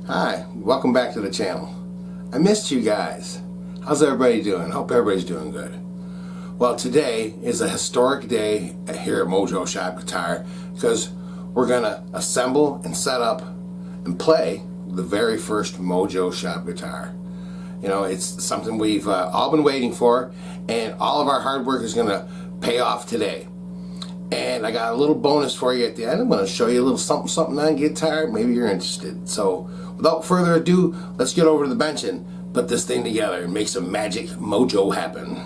Hi, welcome back to the channel. I missed you guys. How's everybody doing? Hope everybody's doing good. Well, today is a historic day here at Mojo Shop Guitar because we're gonna assemble and set up and play the very first Mojo Shop guitar. You know, it's something we've all been waiting for, and all of our hard work is gonna pay off today. And I got a little bonus for you at the end. I'm going to show you a little something on guitar. Maybe you're interested. So without further ado, let's get over to the bench and put this thing together and make some magic mojo happen.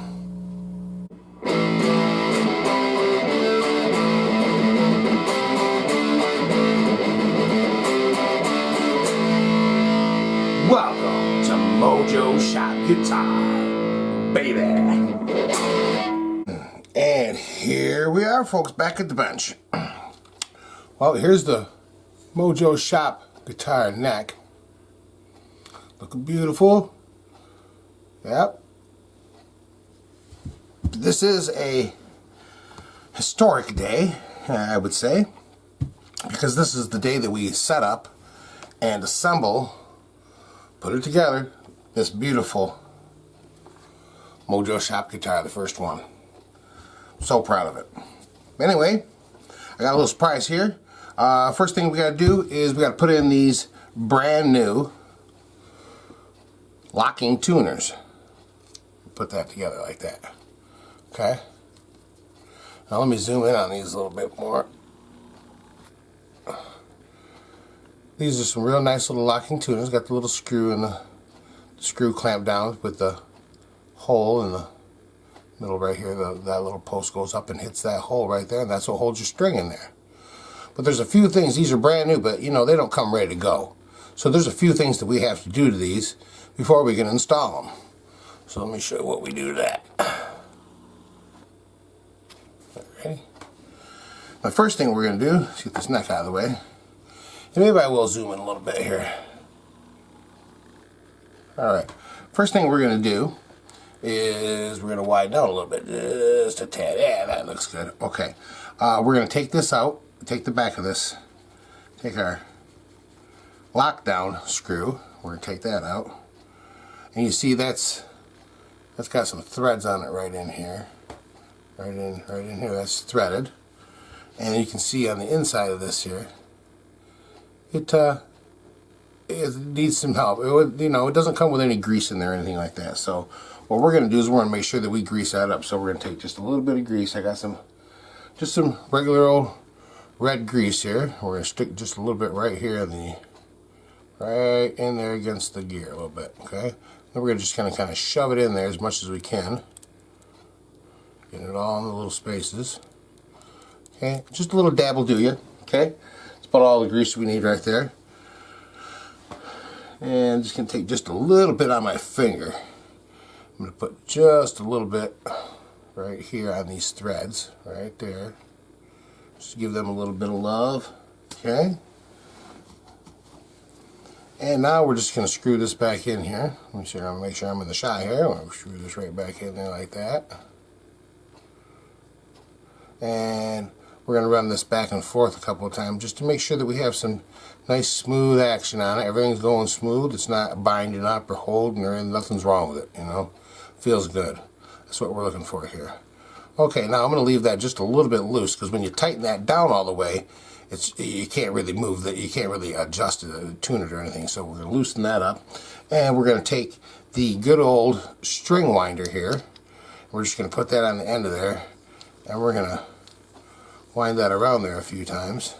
Welcome to Mojo Shop Guitar, baby. And here we are, folks, back at the bench. Well, here's the Mojo Shop guitar neck. Looking beautiful. Yep. This is a historic day, I would say, because this is the day that we set up and assemble, put it together, this beautiful Mojo Shop guitar, the first one. So proud of it. Anyway, I got a little surprise here. First thing we got to do is we got to put in these brand new locking tuners. Put that together like that. Okay. Now let me zoom in on these a little bit more. These are some real nice little locking tuners. Got the little screw and the screw clamped down with the hole in the middle right here. That little post goes up and hits that hole right there, and that's what holds your string in there. But there's a few things, these are brand new, but you know, they don't come ready to go. So there's a few things that we have to do to these before we can install them. So let me show you what we do to that. Ready? The first thing we're going to do is get this neck out of the way. And maybe I will zoom in a little bit here. Alright, first thing we're going to do is we're going to widen out a little bit, just a tad. Yeah, that looks good. Okay, we're going to take this out, take the back of this, take our lockdown screw, we're going to take that out, and you see that's got some threads on it right in here, right in here, that's threaded, and you can see on the inside of this here, it needs some help. It doesn't come with any grease in there or anything like that, so what we're going to do is we're going to make sure that we grease that up. So we're going to take just a little bit of grease. I got just some regular old red grease here. We're going to stick just a little bit right here right in there against the gear a little bit. Okay. Then we're going to just kind of shove it in there as much as we can. Get it all in the little spaces. Okay. Just a little dab will do you. Okay. That's about all the grease we need right there. And just going to take just a little bit on my finger. I'm going to put just a little bit right here on these threads, right there. Just give them a little bit of love, okay? And now we're just going to screw this back in here. Let me make sure I'm in the shot here. I'm going to screw this right back in there like that. And we're going to run this back and forth a couple of times just to make sure that we have some nice smooth action on it. Everything's going smooth. It's not binding up or holding or nothing's wrong with it, you know. Feels good. That's what we're looking for here. Okay, now I'm going to leave that just a little bit loose because when you tighten that down all the way, you can't really move that. You can't really adjust it, tune it or anything. So we're going to loosen that up, and we're going to take the good old string winder here. We're just going to put that on the end of there, and we're going to wind that around there a few times.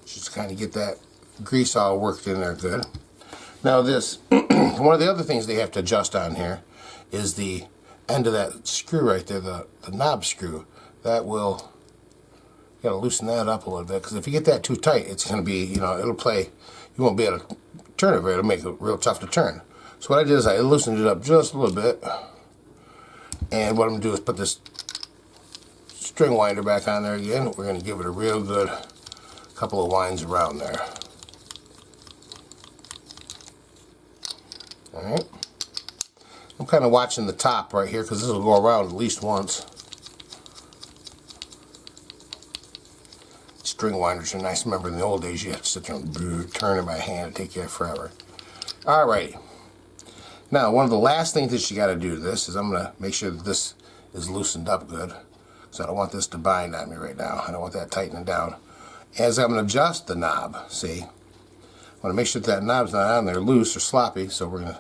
Just kind of get that grease all worked in there good. Now this, one of the other things they have to adjust on here is the end of that screw right there, the knob screw. That will, you gotta loosen that up a little bit, because if you get that too tight, it's going to be, it'll play, you won't be able to turn it, it'll make it real tough to turn. So what I did is I loosened it up just a little bit, and what I'm going to do is put this string winder back on there again. We're going to give it a real good couple of winds around there. Alright. I'm kind of watching the top right here because this will go around at least once. string winders are nice. Remember in the old days you had to sit there and turn it by hand. It'd take you forever. Alrighty. Now one of the last things that you got to do to this is I'm going to make sure that this is loosened up good. So I don't want this to bind on me right now. I don't want that tightening down. As I'm going to adjust the knob, see, I want to make sure that knob's not on there loose or sloppy. So I'm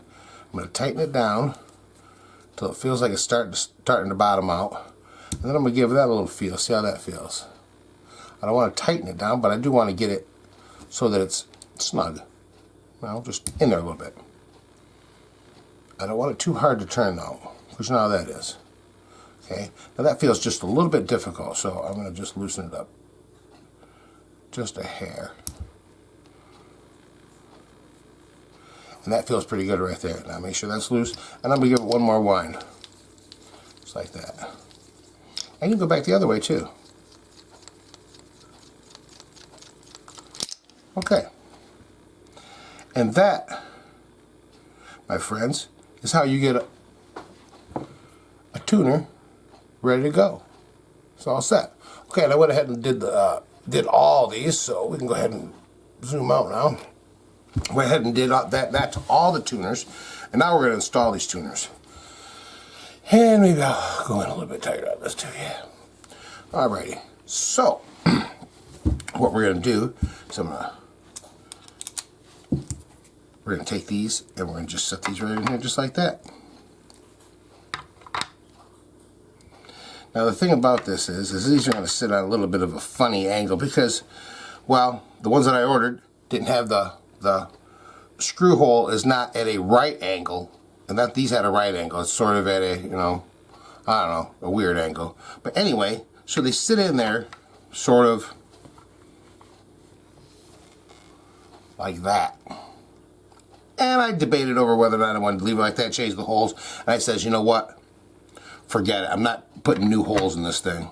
going to tighten it down until it feels like it's starting to bottom out. And then I'm going to give that a little feel. See how that feels. I don't want to tighten it down, but I do want to get it so that it's snug. Well, just in there a little bit. I don't want it too hard to turn though, because you know how that is. Okay, now that feels just a little bit difficult, so I'm going to just loosen it up. Just a hair. And that feels pretty good right there. Now make sure that's loose, and I'm going to give it one more wind. Just like that. And you can go back the other way too. Okay. And that, my friends, is how you get a tuner ready to go. It's all set. Okay, and I went ahead and did all these, so we can go ahead and zoom out now. Went ahead and did that to all the tuners, and now we're going to install these tuners. And maybe I'll go in a little bit tighter on this too, yeah. Alrighty, so what we're going to do is we're going to take these and we're going to just set these right in here just like that. Now the thing about this is these are going to sit on a little bit of a funny angle because, well, the ones that I ordered didn't have the screw hole is not at a right angle, and that these had a right angle. It's sort of at a, you know, I don't know, a weird angle. But anyway, so they sit in there sort of like that. And I debated over whether or not I wanted to leave it like that, change the holes. And I says, you know what? Forget it. I'm not putting new holes in this thing.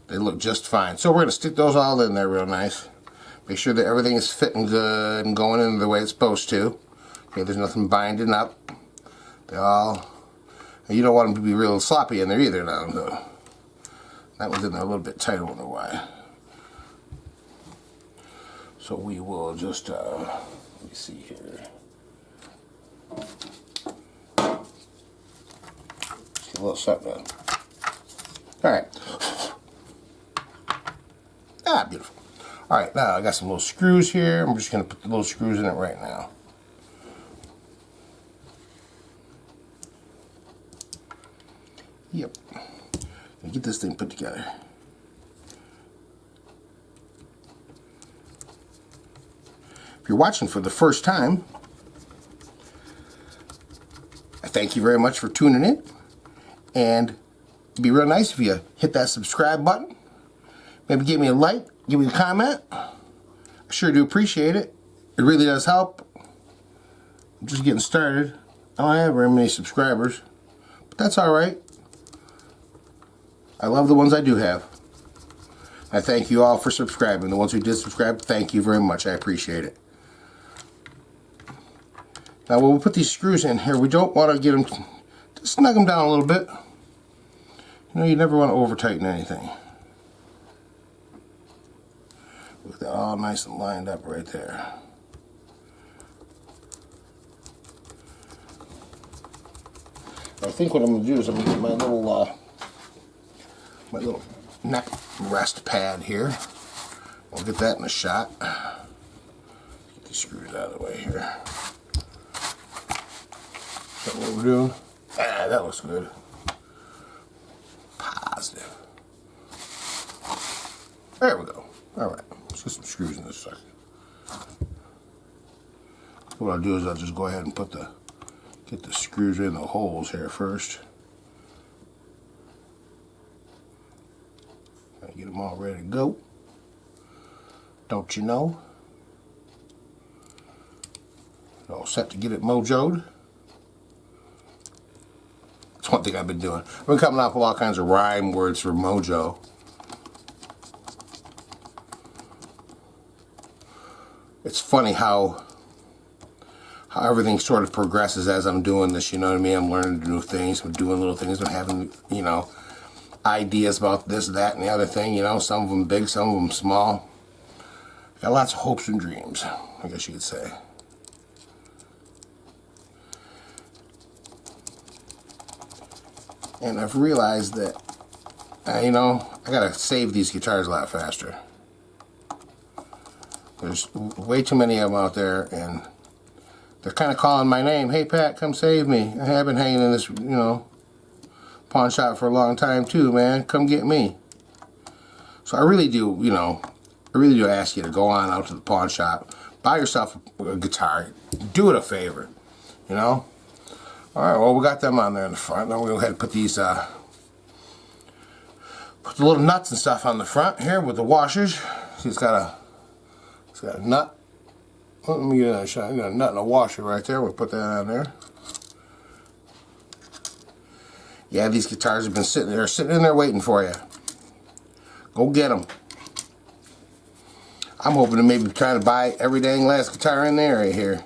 They look just fine. So we're going to stick those all in there real nice. Make sure that everything is fitting good and going in the way it's supposed to. Okay, there's nothing binding up. They all... And you don't want them to be real sloppy in there either now. So that one's in there a little bit tight. I wonder why. So we will just... let me see here. Just a little something. Alright. Ah, beautiful. Alright, now I got some little screws here. I'm just going to put the little screws in it right now. Yep. Gonna get this thing put together. If you're watching for the first time, I thank you very much for tuning in. And it'd be real nice if you hit that subscribe button. Maybe give me a like, give me a comment. I sure do appreciate it. It really does help. I'm just getting started. I don't have very many subscribers, but that's alright. I love the ones I do have. I thank you all for subscribing. The ones who did subscribe, thank you very much. I appreciate it. Now when we put these screws in here, we don't want to get them, just snug them down a little bit. You know, you never want to over tighten anything. Look at that, all nice and lined up right there. I think what I'm going to do is I'm going to get my little neck rest pad here. We'll get that in a shot. Get these screws out of the way here. Is that what we're doing? Ah, that looks good. Positive. There we go. Alright, let's get some screws in this sucker. What I'll do is I'll just go ahead and get the screws in the holes here first. Get them all ready to go. Don't you know? All set to get it mojoed. That's one thing I've been doing. I've been coming up with all kinds of rhyme words for mojo. It's funny how everything sort of progresses as I'm doing this, you know what I mean? I'm learning new things, I'm doing little things, I'm having, you know, ideas about this, that, and the other thing, you know, some of them big, some of them small. Got lots of hopes and dreams, I guess you could say. And I've realized that, you know, I gotta save these guitars a lot faster. There's way too many of them out there, and they're kind of calling my name. Hey, Pat, come save me. I have been hanging in this, you know, pawn shop for a long time too, man. Come get me. So I really do, you know, I really do ask you to go on out to the pawn shop, buy yourself a guitar, do it a favor, you know. All right, well, we got them on there in the front. Then we'll go ahead and put these, put the little nuts and stuff on the front here with the washers. See, it's got a nut. Let me get another shot. I got a nut and a washer right there. We'll put that on there. Yeah, these guitars have been sitting in there waiting for you. Go get them. I'm hoping to maybe try to buy every dang last guitar in there right here.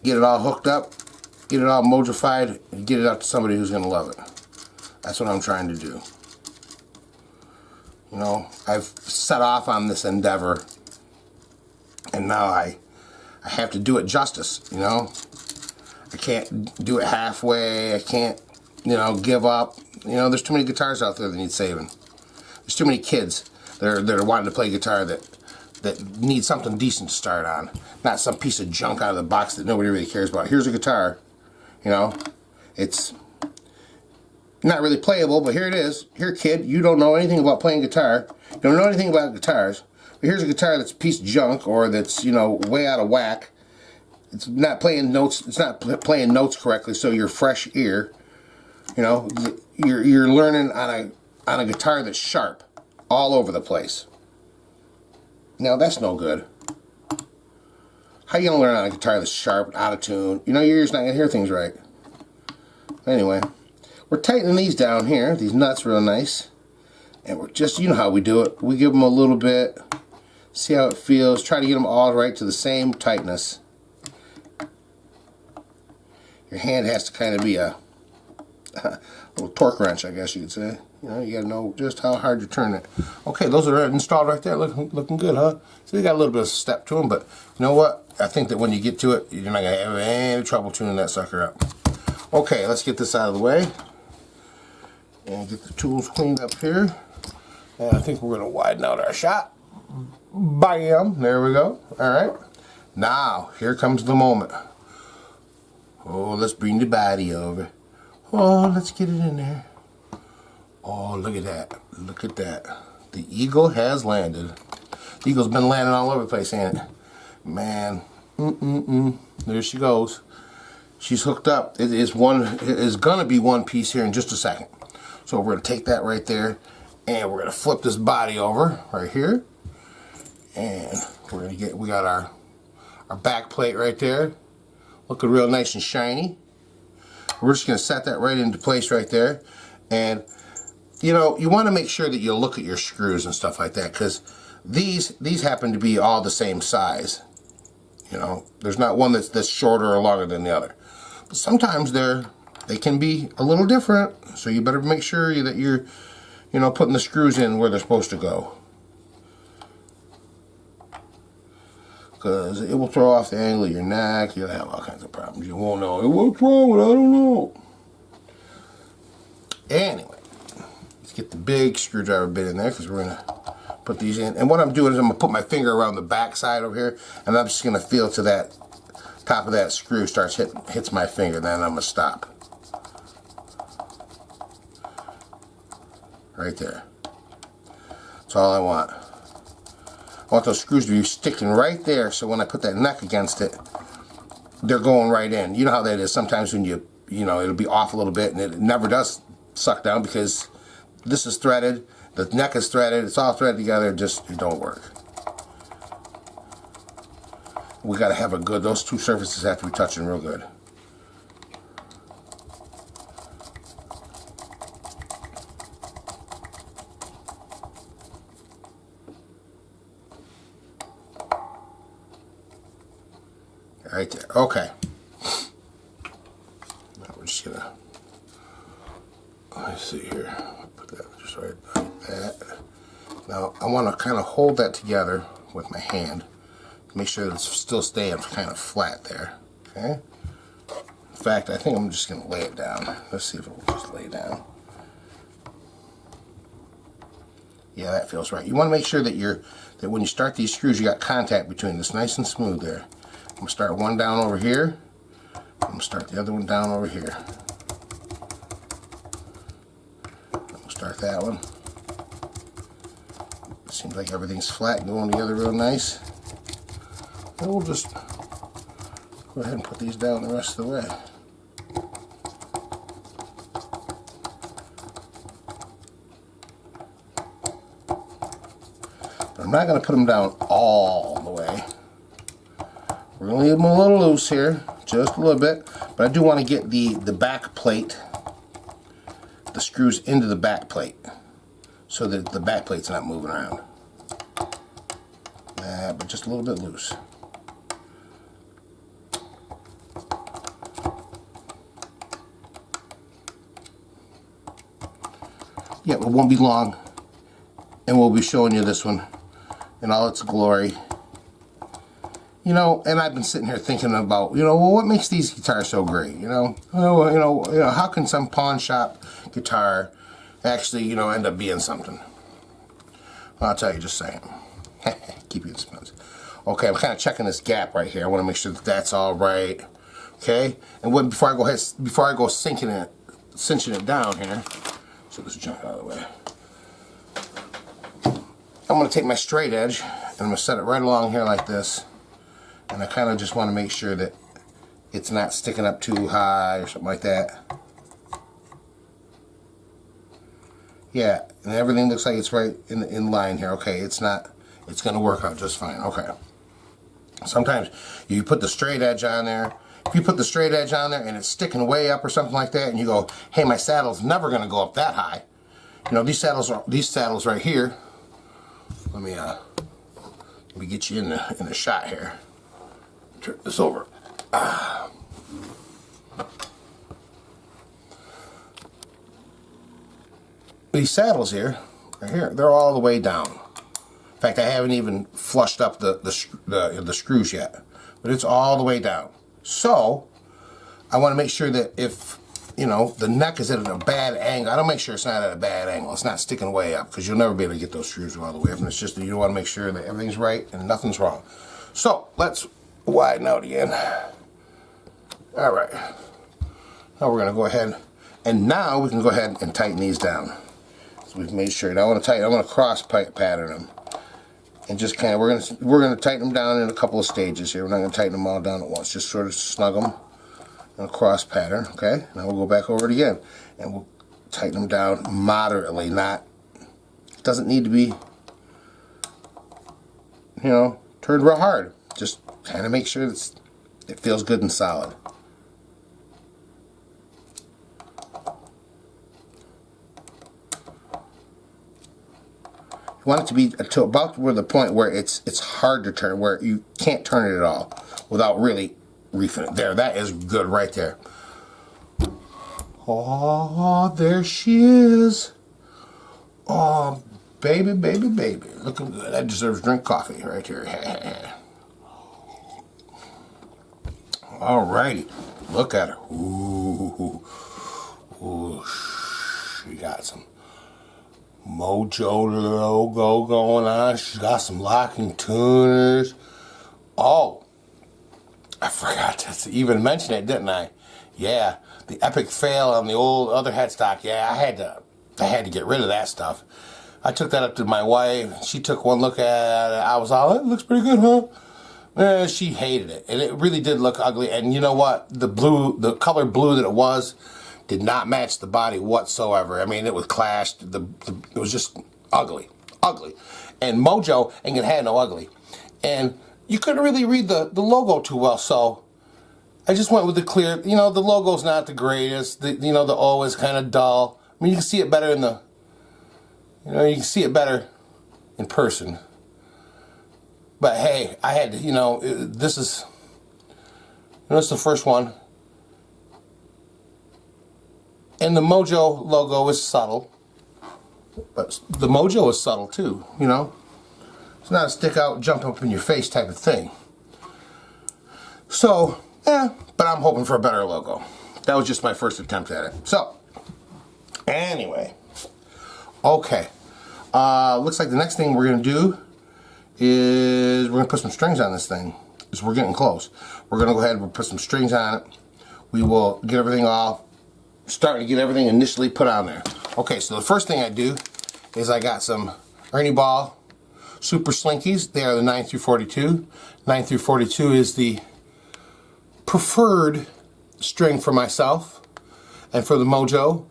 Get it all hooked up, get it all mojified, and get it out to somebody who's going to love it. That's what I'm trying to do. You know, I've set off on this endeavor, and now I have to do it justice, you know. I can't do it halfway. I can't, you know, give up. You know, there's too many guitars out there that need saving. There's too many kids that are wanting to play guitar that need something decent to start on. Not some piece of junk out of the box that nobody really cares about. Here's a guitar, you know. It's not really playable, but here it is. Here, kid, you don't know anything about playing guitar. You don't know anything about guitars. But here's a guitar that's a piece of junk, or that's, you know, way out of whack. It's not playing notes. It's not playing notes correctly. So your fresh ear, you know, you're learning on a guitar that's sharp, all over the place. Now that's no good. How you gonna learn on a guitar that's sharp, out of tune? You know, your ear's not gonna hear things right. Anyway, we're tightening these down here. These nuts real nice, and we're just, you know how we do it. We give them a little bit, see how it feels. Try to get them all right to the same tightness. Your hand has to kind of be a little torque wrench, I guess you could say. You know, you gotta know just how hard you turn it. Okay, those are installed right there, looking good, huh? So you got a little bit of step to them, but you know what? I think that when you get to it, you're not gonna have any trouble tuning that sucker up. Okay, let's get this out of the way and get the tools cleaned up here. And I think we're gonna widen out our shot. Bam! There we go. All right. Now here comes the moment. Oh, let's bring the body over. Oh, let's get it in there. Oh, look at that. Look at that. The eagle has landed. The eagle's been landing all over the place, ain't it? Man. There she goes. She's hooked up. It is gonna be one piece here in just a second. So we're gonna take that right there, and we're gonna flip this body over right here. And we got our back plate right there. Looking real nice and shiny. We're just gonna set that right into place right there. And you know, you want to make sure that you look at your screws and stuff like that, because these happen to be all the same size. You know, there's not one that's shorter or longer than the other. But sometimes they can be a little different, so you better make sure that you're, you know, putting the screws in where they're supposed to go. Because it will throw off the angle of your neck. You'll have all kinds of problems. You won't know. What's wrong with it? I don't know. Anyway, let's get the big screwdriver bit in there, because we're going to put these in. And what I'm doing is I'm going to put my finger around the back side over here, and I'm just going to feel to that top of that screw hits my finger. Then I'm going to stop. Right there. That's all I want. I want those screws to be sticking right there, so when I put that neck against it, they're going right in. You know how that is. Sometimes when you know, it'll be off a little bit, and it never does suck down because this is threaded, the neck is threaded, it's all threaded together. It don't work. We got to have a good, those two surfaces have to be touching real good. Right there. Okay. Now we're just gonna, let's see here. Put just right like that. Now I want to kind of hold that together with my hand to make sure that it's still staying kind of flat there. Okay. In fact, I think I'm just going to lay it down. Let's see if it will just lay down. Yeah, that feels right. You want to make sure that when you start these screws, you got contact between this, nice and smooth there. I'm going to start one down over here. I'm going to start the other one down over here. I'm going to start that one. Seems like everything's flat, going together real nice. And we'll just go ahead and put these down the rest of the way. But I'm not going to put them down all the way. We're going to leave them a little loose here, just a little bit. But I do want to get the back plate, the screws into the back plate, so that the back plate's not moving around. But just a little bit loose. Yeah, it won't be long, and we'll be showing you this one in all its glory. You know, and I've been sitting here thinking about, you know, well, what makes these guitars so great? You know, how can some pawn shop guitar actually, you know, end up being something? Well, I'll tell you, just saying. Keep you in suspense. Okay, I'm kind of checking this gap right here. I want to make sure that that's all right. Okay, and before I go cinching it down here, so this junk out of the way. I'm going to take my straight edge and I'm going to set it right along here like this. And I kind of just want to make sure that it's not sticking up too high or something like that. Yeah, and everything looks like it's right in line here. Okay, it's not. It's going to work out just fine. Okay. Sometimes you put the straight edge on there. If you put the straight edge on there and it's sticking way up or something like that, and you go, "Hey, my saddle's never going to go up that high." You know, these saddles right here. Let me get you in the shot here. Turn this over. These saddles here, right here, they're all the way down. In fact, I haven't even flushed up the screws yet, but it's all the way down. So I want to make sure that if, you know, the neck is at a bad angle, I don't make sure it's not at a bad angle. It's not sticking way up, because you'll never be able to get those screws all the way up. And it's just that you want to make sure that everything's right and nothing's wrong. So let's widen out again. All right. Now we're going to go ahead, and now we can go ahead and tighten these down. So we've made sure. Now I want to cross pattern them, and just kind of we're going to tighten them down in a couple of stages here. We're not going to tighten them all down at once. Just sort of snug them in a cross pattern. Okay. Now we'll go back over it again, and we'll tighten them down moderately. It doesn't need to be, you know, turned real hard. Just kind of make sure it feels good and solid. You want it to be to about where the point where it's hard to turn, where you can't turn it at all without really reefing it. There, that is good right there. Oh, there she is. Oh, baby, baby, baby. Looking good. That deserves drink coffee right here. Alrighty. Look at her. Ooh. Ooh. She got some Mojo logo going on. She's got some locking tuners. Oh, I forgot to even mention it, didn't I? Yeah, the epic fail on the old other headstock. Yeah, I had to get rid of that stuff. I took that up to my wife. She took one look at it. I was all, it looks pretty good, huh? She hated it, and it really did look ugly. And you know what? The color blue that it was did not match the body whatsoever. I mean, it was clashed. It was just ugly. And Mojo ain't gonna have no ugly. And you couldn't really read the logo too well, so I just went with the clear. You know, the logo's not the greatest. The O is kind of dull. I mean, you can see it better you can see it better in person. But hey, I had to, this is the first one. And the Mojo logo is subtle. But the Mojo is subtle too, you know. It's not a stick out, jump up in your face type of thing. So, but I'm hoping for a better logo. That was just my first attempt at it. So, anyway. Okay. Looks like the next thing we're going to do is we're going to put some strings on this thing. Because we're getting close. We're going to go ahead and put some strings on it. We will get everything off. Starting to get everything initially put on there. Okay, so the first thing I do is I got some Ernie Ball Super Slinkies. They are the 9 through 42. 9 through 42 is the preferred string for myself. And for the Mojo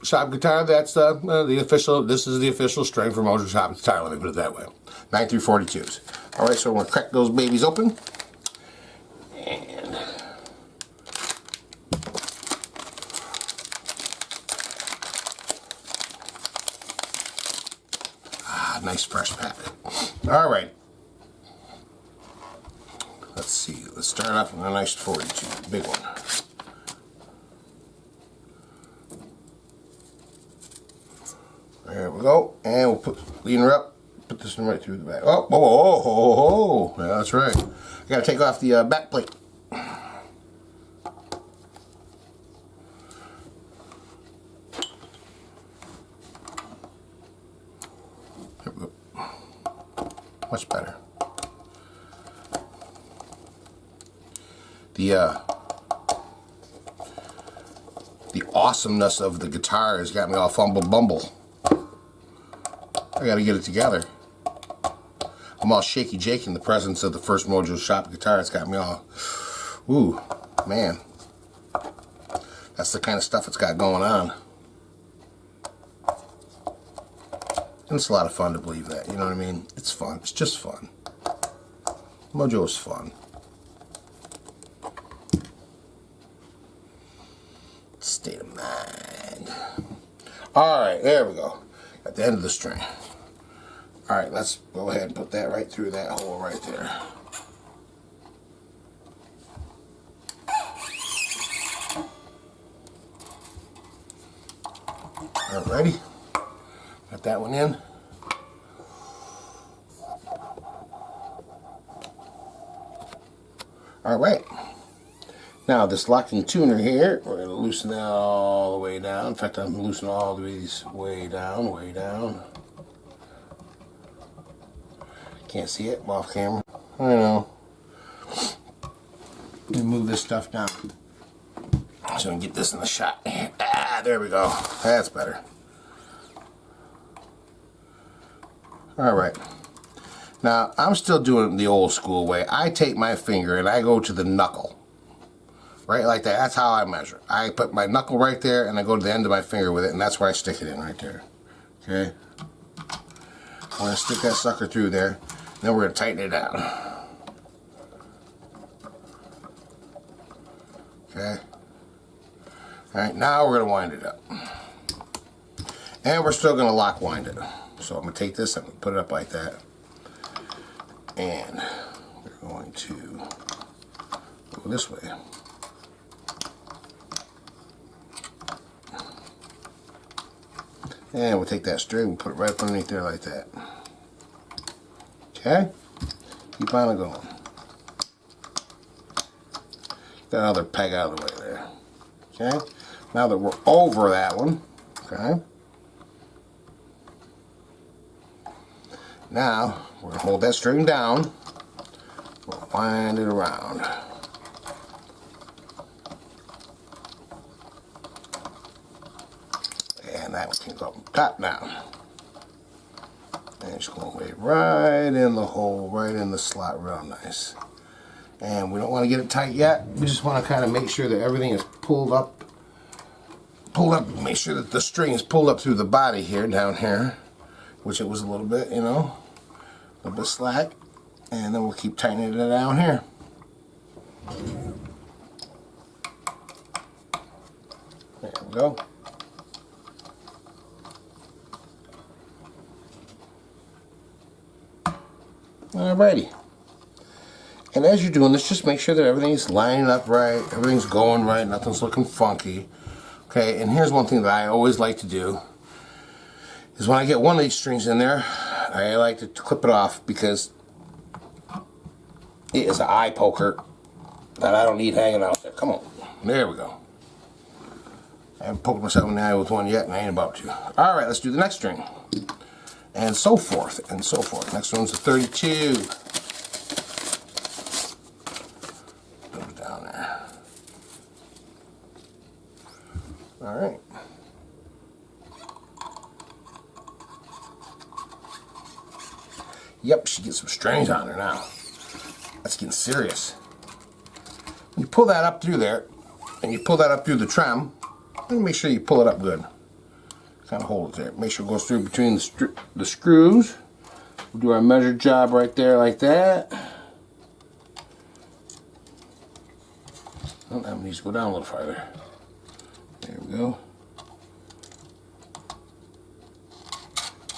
shop guitar, that's the official, this is the official string for Mojo shop guitar, let me put it that way. 9 through 42s. Alright, so we're going to crack those babies open. And nice fresh pack. Alright. Let's see. Let's start off with a nice 42. Big one. There we go. And we'll lean her up. Put this one right through the back. Oh, whoa, whoa, whoa, whoa. Yeah, that's right. I gotta take off the back plate. There we go. Much better. The awesomeness of the guitar has got me all fumble bumble. I gotta get it together. I'm all shaky Jake in the presence of the first Mojo shop guitar. It's got me all, ooh, man. That's the kind of stuff it's got going on. And it's a lot of fun to believe that, you know what I mean? It's fun. It's just fun. Mojo is fun. State of mind. Alright, there we go. At the end of the string. Alright, let's go ahead and put that right through that hole right there. Alrighty. Got that one in. Alright. Now this locking tuner here, we're going to loosen that all the way down. In fact, I'm loosening all these way down, way down. Can't see it, I'm off camera. I know. Let me move this stuff down so I can get this in the shot. Ah, there we go. That's better. Alright. Now, I'm still doing it the old school way. I take my finger and I go to the knuckle. Right like that. That's how I measure. I put my knuckle right there and I go to the end of my finger with it, and that's where I stick it in right there. Okay? I'm going to stick that sucker through there. Then we're going to tighten it down. Okay? Alright, now we're going to wind it up. And we're still going to lock wind it. So I'm going to take this and put it up like that. And we're going to go this way. And we'll take that string and put it right up underneath there like that. Okay? Keep on going. Get another peg out of the way there. Okay? Now that we're over that one, okay? Now, we're going to hold that string down. We'll wind it around. And that one can go top down. And it's going to lay right in the hole, right in the slot, real nice. And we don't want to get it tight yet. We just want to kind of make sure that everything is pulled up. Make sure that the string is pulled up through the body here, down here. Which it was a little bit, you know. A little bit slack. And then we'll keep tightening it down here. There we go. Alrighty. And as you're doing this, just make sure that everything's lining up right, everything's going right, nothing's looking funky. Okay, and here's one thing that I always like to do is when I get one of these strings in there, I like to clip it off because it is an eye poker that I don't need hanging out there. Come on. There we go. I haven't poked myself in the eye with one yet, and I ain't about to. Alright, let's do the next string. And so forth, and so forth. Next one's a 32. Put it down there. Alright. Yep, she gets some strings on her now. That's getting serious. You pull that up through there, and you pull that up through the trem, and make sure you pull it up good. Kind of hold it there. Make sure it goes through between the screws. We'll do our measured job right there like that. Oh, that needs to go down a little farther. There we go.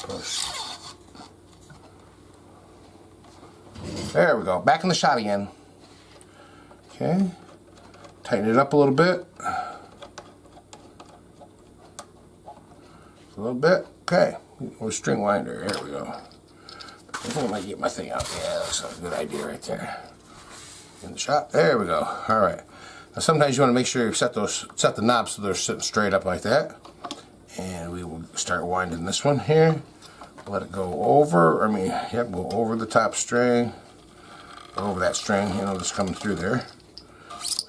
Push. There we go. Back in the shot again. Okay. Tighten it up a little bit. A little bit. Okay. With string winder. There we go. I think I might get my thing out. Yeah, that's a good idea right there. In the shot. There we go. Alright. Now sometimes you want to make sure you set the knobs so they're sitting straight up like that. And we will start winding this one here. Let it go over. Go over the top string. Over that string, just coming through there.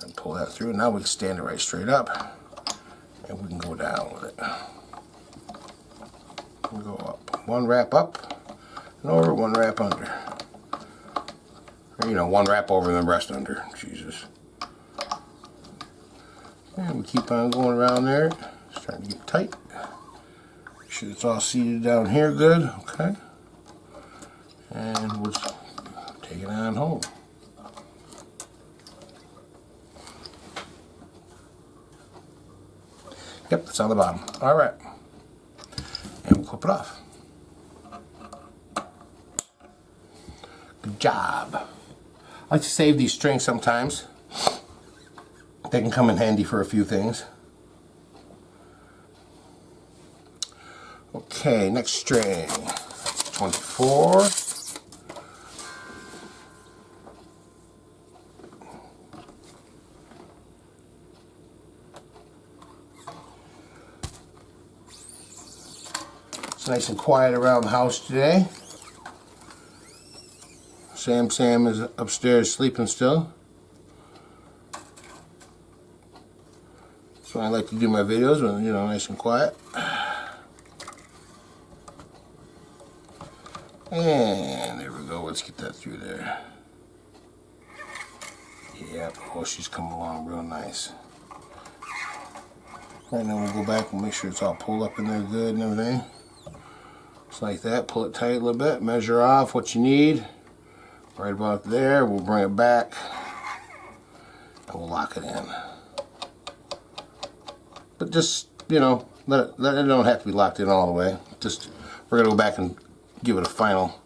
And pull that through. Now we can stand it right straight up. And we can go down with it. We'll go up. One wrap up and over, one wrap under. Or, one wrap over and the rest under. Jesus. And we keep on going around there. Starting to get tight. Make sure it's all seated down here good. Okay. And we'll take it on home. Yep, that's on the bottom. Alright. And we'll clip it off. Good job. I like to save these strings sometimes. They can come in handy for a few things. Okay, next string. 24. It's nice and quiet around the house today. Sam is upstairs sleeping still. So I like to do my videos when, nice and quiet. And there we go. Let's get that through there. Yep. Oh, she's coming along real nice. Right now we'll go back and make sure it's all pulled up in there good and everything. Just like that. Pull it tight a little bit. Measure off what you need. Right about there. We'll bring it back. And we'll lock it in. But just, let it don't have to be locked in all the way. Just, we're going to go back and give it a final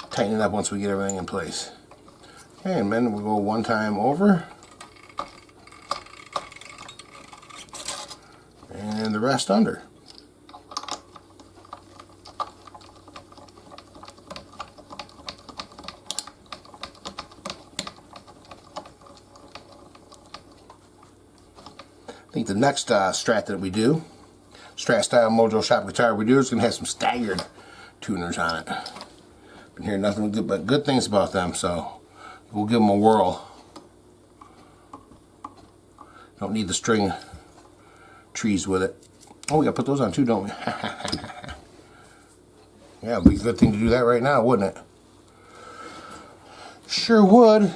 tighten it up once we get everything in place. Okay, and then we'll go one time over. And the rest under. I think the next Strat that we do, Strat style Mojo shop guitar we do, is going to have some staggered tuners on it. Been hearing nothing but good things about them, so we'll give them a whirl. Don't need the string trees with it. Oh, we gotta put those on too, don't we? Yeah, it'd be a good thing to do that right now, wouldn't it? Sure would.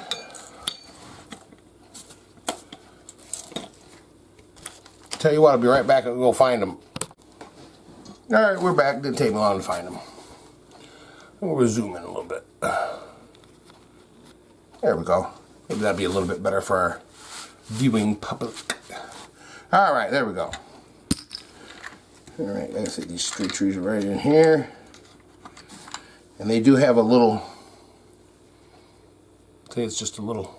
Tell you what, I'll be right back and go find them. Alright, we're back. Didn't take me long to find them. We'll zoom in a little bit. There we go. Maybe that'd be a little bit better for our viewing public. Alright, there we go. Alright, like I said, these street trees are right in here. And they do have a little, I think it's just a little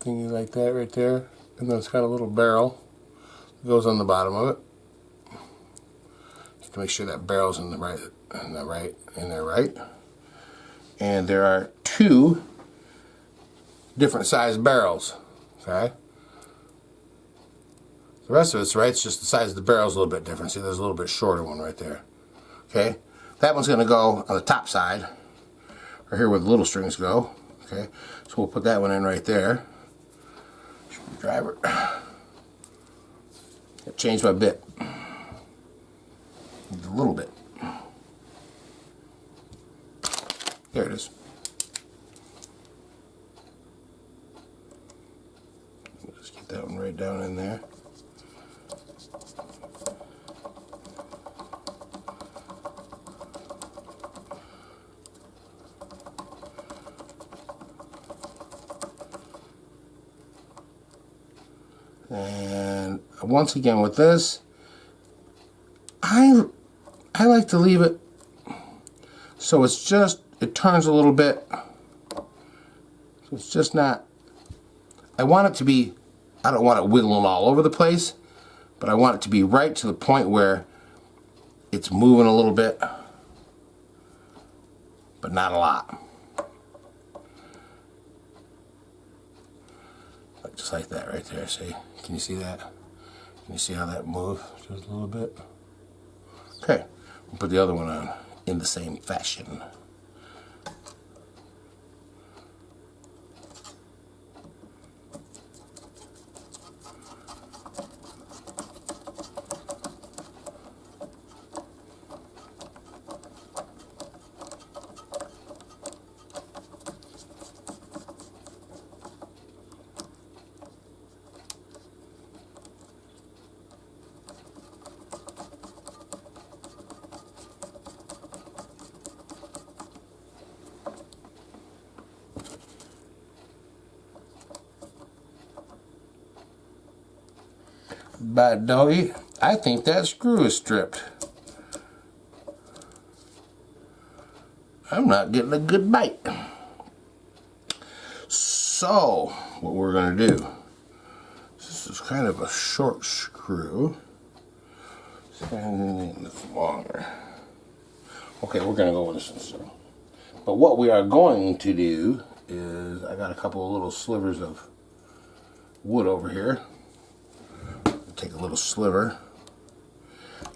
thingy like that right there. And then it's got a little barrel that goes on the bottom of it. to make sure that barrel's in there right. And there are 2 different size barrels. Okay. The rest of it's right. It's just the size of the barrel's a little bit different. See, there's a little bit shorter one right there. Okay. That one's going to go on the top side, right here where the little strings go. Okay. So we'll put that one in right there. Screwdriver. Change my bit. A little bit. There it is. We'll just get that one right down in there. And once again with this, I like to leave it so it's just, it turns a little bit. So it's just not, I want it to be, I don't want it wiggling all over the place, but I want it to be right to the point where it's moving a little bit, but not a lot. Just like that right there, see? Can you see that? Can you see how that moves just a little bit? Okay, we'll put the other one on in the same fashion. But doggy, I think that screw is stripped. I'm not getting a good bite. So, what we're going to do, this is kind of a short screw. And it's longer. Okay, we're going to go with this one still. But what we are going to do is, I got a couple of little slivers of wood over here. Take a little sliver,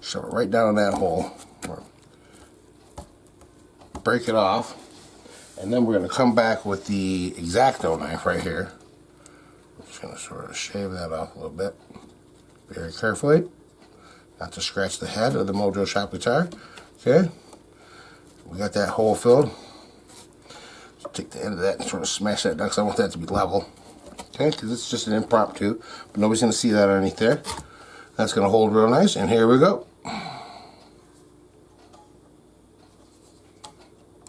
shove it right down in that hole, break it off, and then we're going to come back with the X-Acto knife right here. I'm just going to sort of shave that off a little bit, very carefully, not to scratch the head of the Mojo shop guitar. Okay, we got that hole filled. So take the end of that and sort of smash that down because I want that to be level. Okay, because it's just an impromptu, but nobody's going to see that underneath there. That's going to hold real nice, and here we go.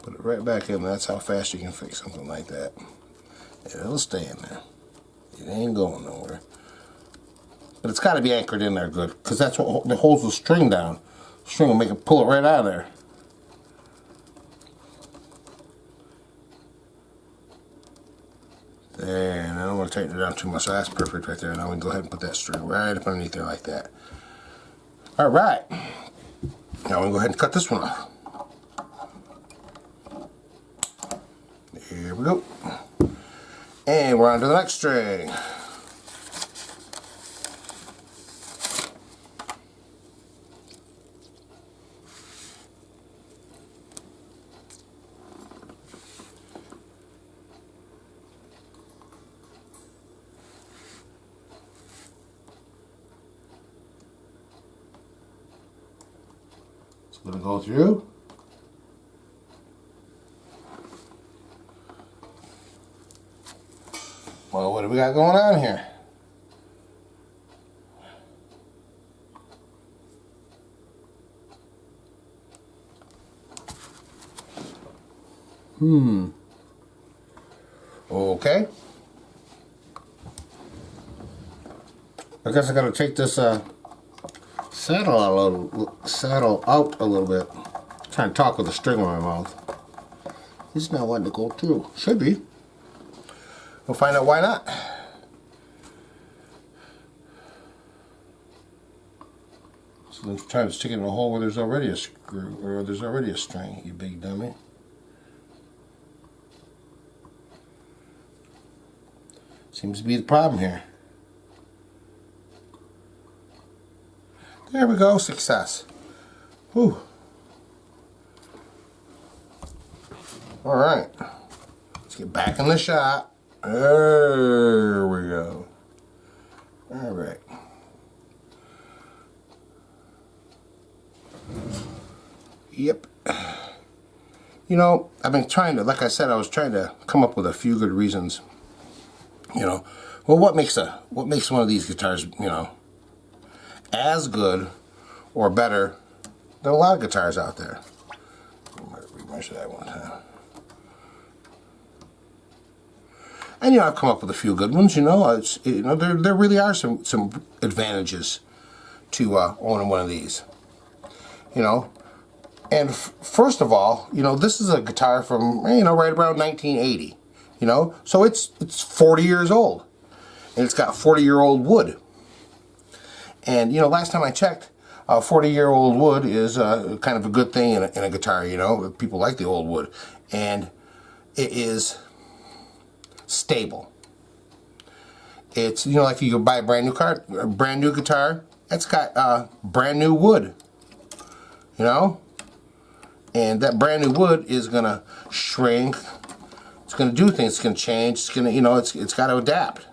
Put it right back in. That's how fast you can fix something like that. And it'll stay in there. It ain't going nowhere. But it's got to be anchored in there good, because that's what holds the string down. The string will make it pull it right out of there. There, and I don't want to tighten it down too much, so that's perfect right there. Now we can go ahead and put that string right up underneath there like that. Alright, now we can go ahead and cut this one off. Here we go. And we're on to the next string. Going to go through. Well, what do we got going on here? Okay. I guess I got to take this saddle out a little bit. I'm trying to talk with a string in my mouth. He's not wanting to go through. Should be. We'll find out why not. So let's try to stick it in a hole where there's already a screw, or there's already a string, you big dummy. Seems to be the problem here. There we go, success. Whew. Alright, let's get back in the shop. There we go. Alright. Yep. You know, I've been trying to, like I said, I was trying to come up with a few good reasons. You know, well, what makes one of these guitars, you know, as good or better than a lot of guitars out there? I might remeasure that one time. And you know, I've come up with a few good ones. You know, there really are some advantages to owning one of these. You know, and first of all, you know, this is a guitar from, you know, right around 1980. You know, so it's 40 years old, and it's got 40-year-old wood. And you know, last time I checked, 40-year-old wood is kind of a good thing in a guitar. You know, people like the old wood, and it is stable. It's, you know, like you go buy a brand new guitar. It's got brand new wood. You know, and that brand new wood is gonna shrink. It's gonna do things. It's gonna change. It's gonna, you know, it's got to adapt.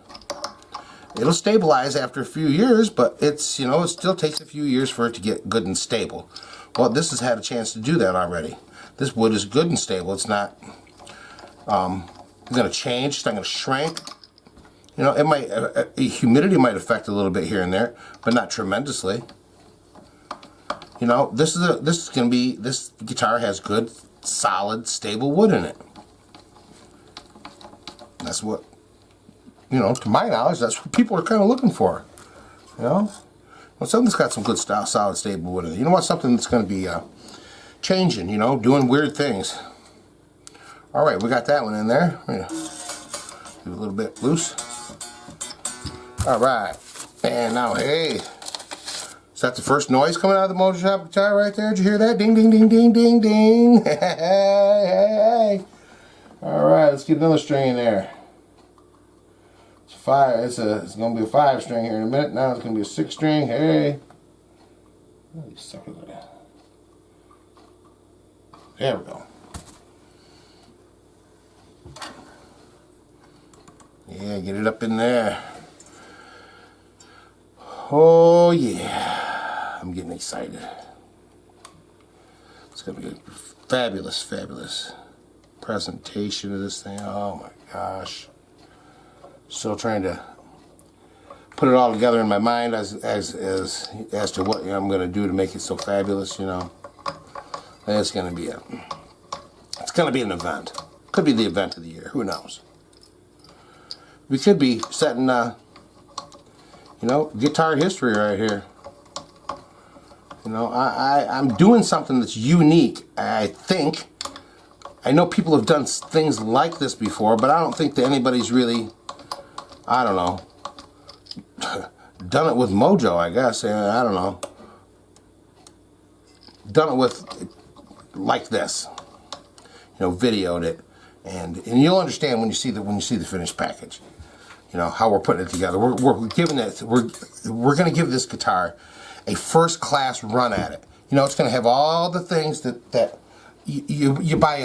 It'll stabilize after a few years, but it's, you know, it still takes a few years for it to get good and stable. Well, this has had a chance to do that already. This wood is good and stable. It's not gonna change. It's not gonna shrink. You know, it might humidity might affect a little bit here and there, but not tremendously. You know, this guitar has good, solid, stable wood in it. That's what, you know, to my knowledge, that's what people are kind of looking for. You know, well, something that's got some good, solid, stable wood in it. You don't want something that's going to be changing. You know, doing weird things. All right, we got that one in there. I'm gonna do a little bit loose. All right, and now, hey. Is that the first noise coming out of the Mojo Shop guitar right there? Did you hear that? Ding, ding, ding, ding, ding, ding. Hey, hey, hey. All right, let's get another string in there. It's five. It's going to be a 5-string here in a minute. Now it's going to be a 6-string. Hey. There we go. Yeah, get it up in there. Oh yeah, I'm getting excited. It's gonna be a fabulous, fabulous presentation of this thing. Oh my gosh. Still trying to put it all together in my mind as to what, you know, I'm gonna do to make it so fabulous, you know. And it's gonna be an event. Could be the event of the year, who knows. We could be setting you know, guitar history right here. You know, I'm doing something that's unique, I think. I know people have done things like this before, but I don't think that anybody's really, I don't know, done it with Mojo, I guess. I don't know. Done it with, like this. You know, videoed it. And you'll understand when you see the finished package. You know, how we're putting it together. We're giving it, we're going to give this guitar a first-class run at it. You know, it's going to have all the things that you buy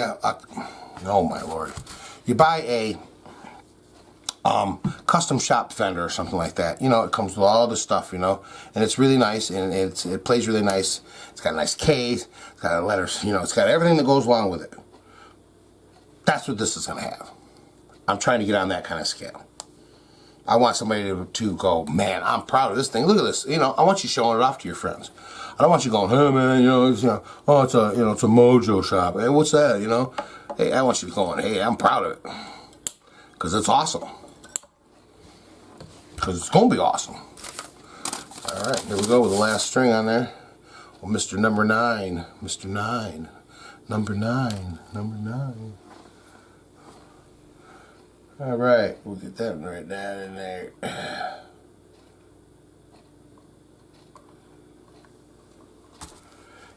oh my lord, you buy a custom shop Fender or something like that. You know, it comes with all the stuff, you know, and it's really nice, and it plays really nice. It's got a nice case, it's got a letter, you know, it's got everything that goes along with it. That's what this is going to have. I'm trying to get on that kind of scale. I want somebody to go, man, I'm proud of this thing. Look at this. You know, I want you showing it off to your friends. I don't want you going, hey man, you know, it's, you know, oh, it's a, you know, it's a Mojo shop. Hey, what's that? You know, hey, I want you to go, hey, I'm proud of it, because it's awesome. Because it's gonna be awesome. All right, here we go with the last string on there. Well, Mr. Number 9, Mr. 9, number 9, number 9. All right, we'll get that one right down in there.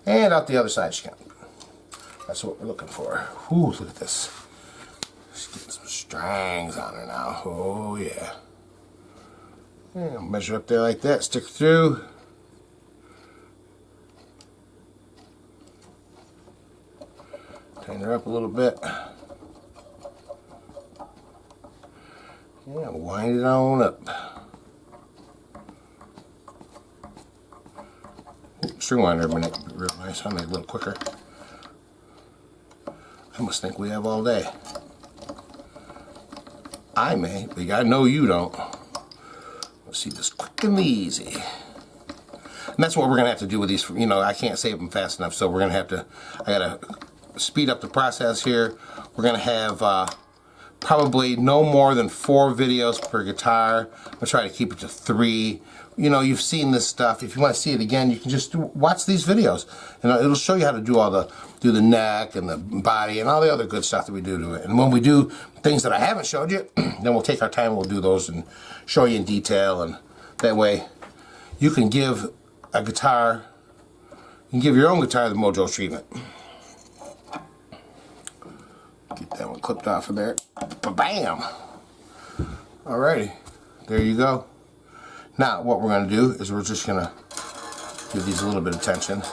And out the other side she can. That's what we're looking for. Ooh, look at this. She's getting some strings on her now. Oh yeah. And measure up there like that, stick through. Tighten her up a little bit. Yeah, wind it on up. String winder would make it real nice. I'll make it a little quicker. I must think we have all day. I may, but I know you don't. Let's see this quick and easy. And that's what we're gonna have to do with these. You know, I can't save them fast enough, so we're gonna have to. I gotta speed up the process here. We're gonna have probably no more than 4 videos per guitar. I'm gonna try to keep it to 3. You know, you've seen this stuff. If you want to see it again, you can just watch these videos, and it'll show you how to do all the neck and the body and all the other good stuff that we do to it. And when we do things that I haven't showed you, then we'll take our time and we'll do those and show you in detail. And that way, you can give a guitar, you can give your own guitar the Mojo treatment. Get that one clipped off of there. Bam! Alrighty, there you go. Now, what we're going to do is we're just going to give these a little bit of tension.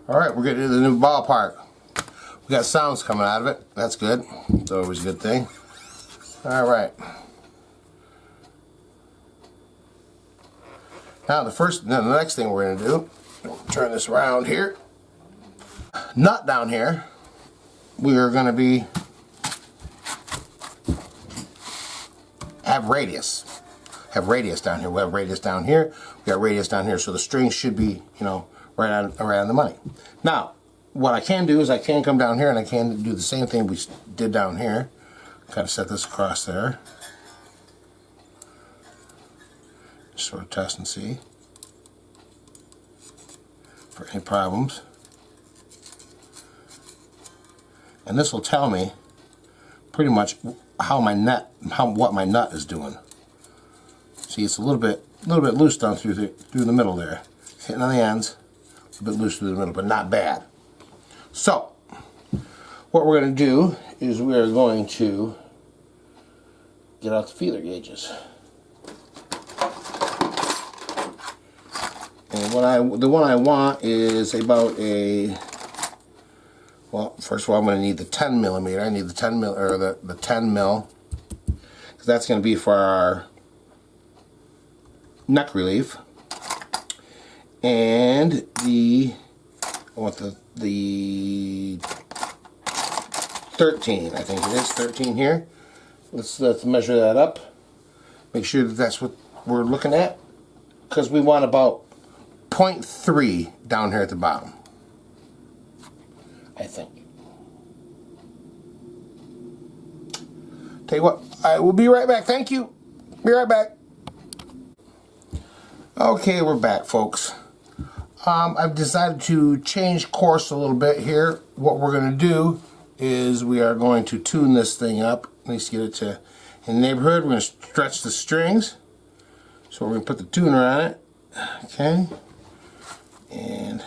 Alright, we're getting to the new ballpark. We got sounds coming out of it. That's good. It's always a good thing. Alright. Now the next thing we're going to do, turn this around here. Nut down here, we are going to be have radius down here. We have radius down here. We got radius down here, so the string should be, you know, right on around the money. Now, what I can do is I can come down here and I can do the same thing we did down here. Kind of set this across there. Sort of test and see for any problems. And this will tell me pretty much how my nut, what my nut is doing. See, it's a little bit loose down through the middle there. It's hitting on the ends, a bit loose through the middle, but not bad. So, what we're going to do is we are going to get out the feeler gauges. And the one I want is about a, well, first of all, I'm going to need the 10 millimeter. I need the 10 mil, or the 10 mil, because that's going to be for our neck relief. And I want the 13, I think it is 13 here. Let's measure that up. Make sure that that's what we're looking at, because we want about 0.3 down here at the bottom, I think. Tell you what, I will be right back. Thank you. Be right back. Okay, we're back, folks. I've decided to change course a little bit here. What we're going to do is we are going to tune this thing up, at least get it to in the neighborhood. We're going to stretch the strings. So we're going to put the tuner on it. Okay. And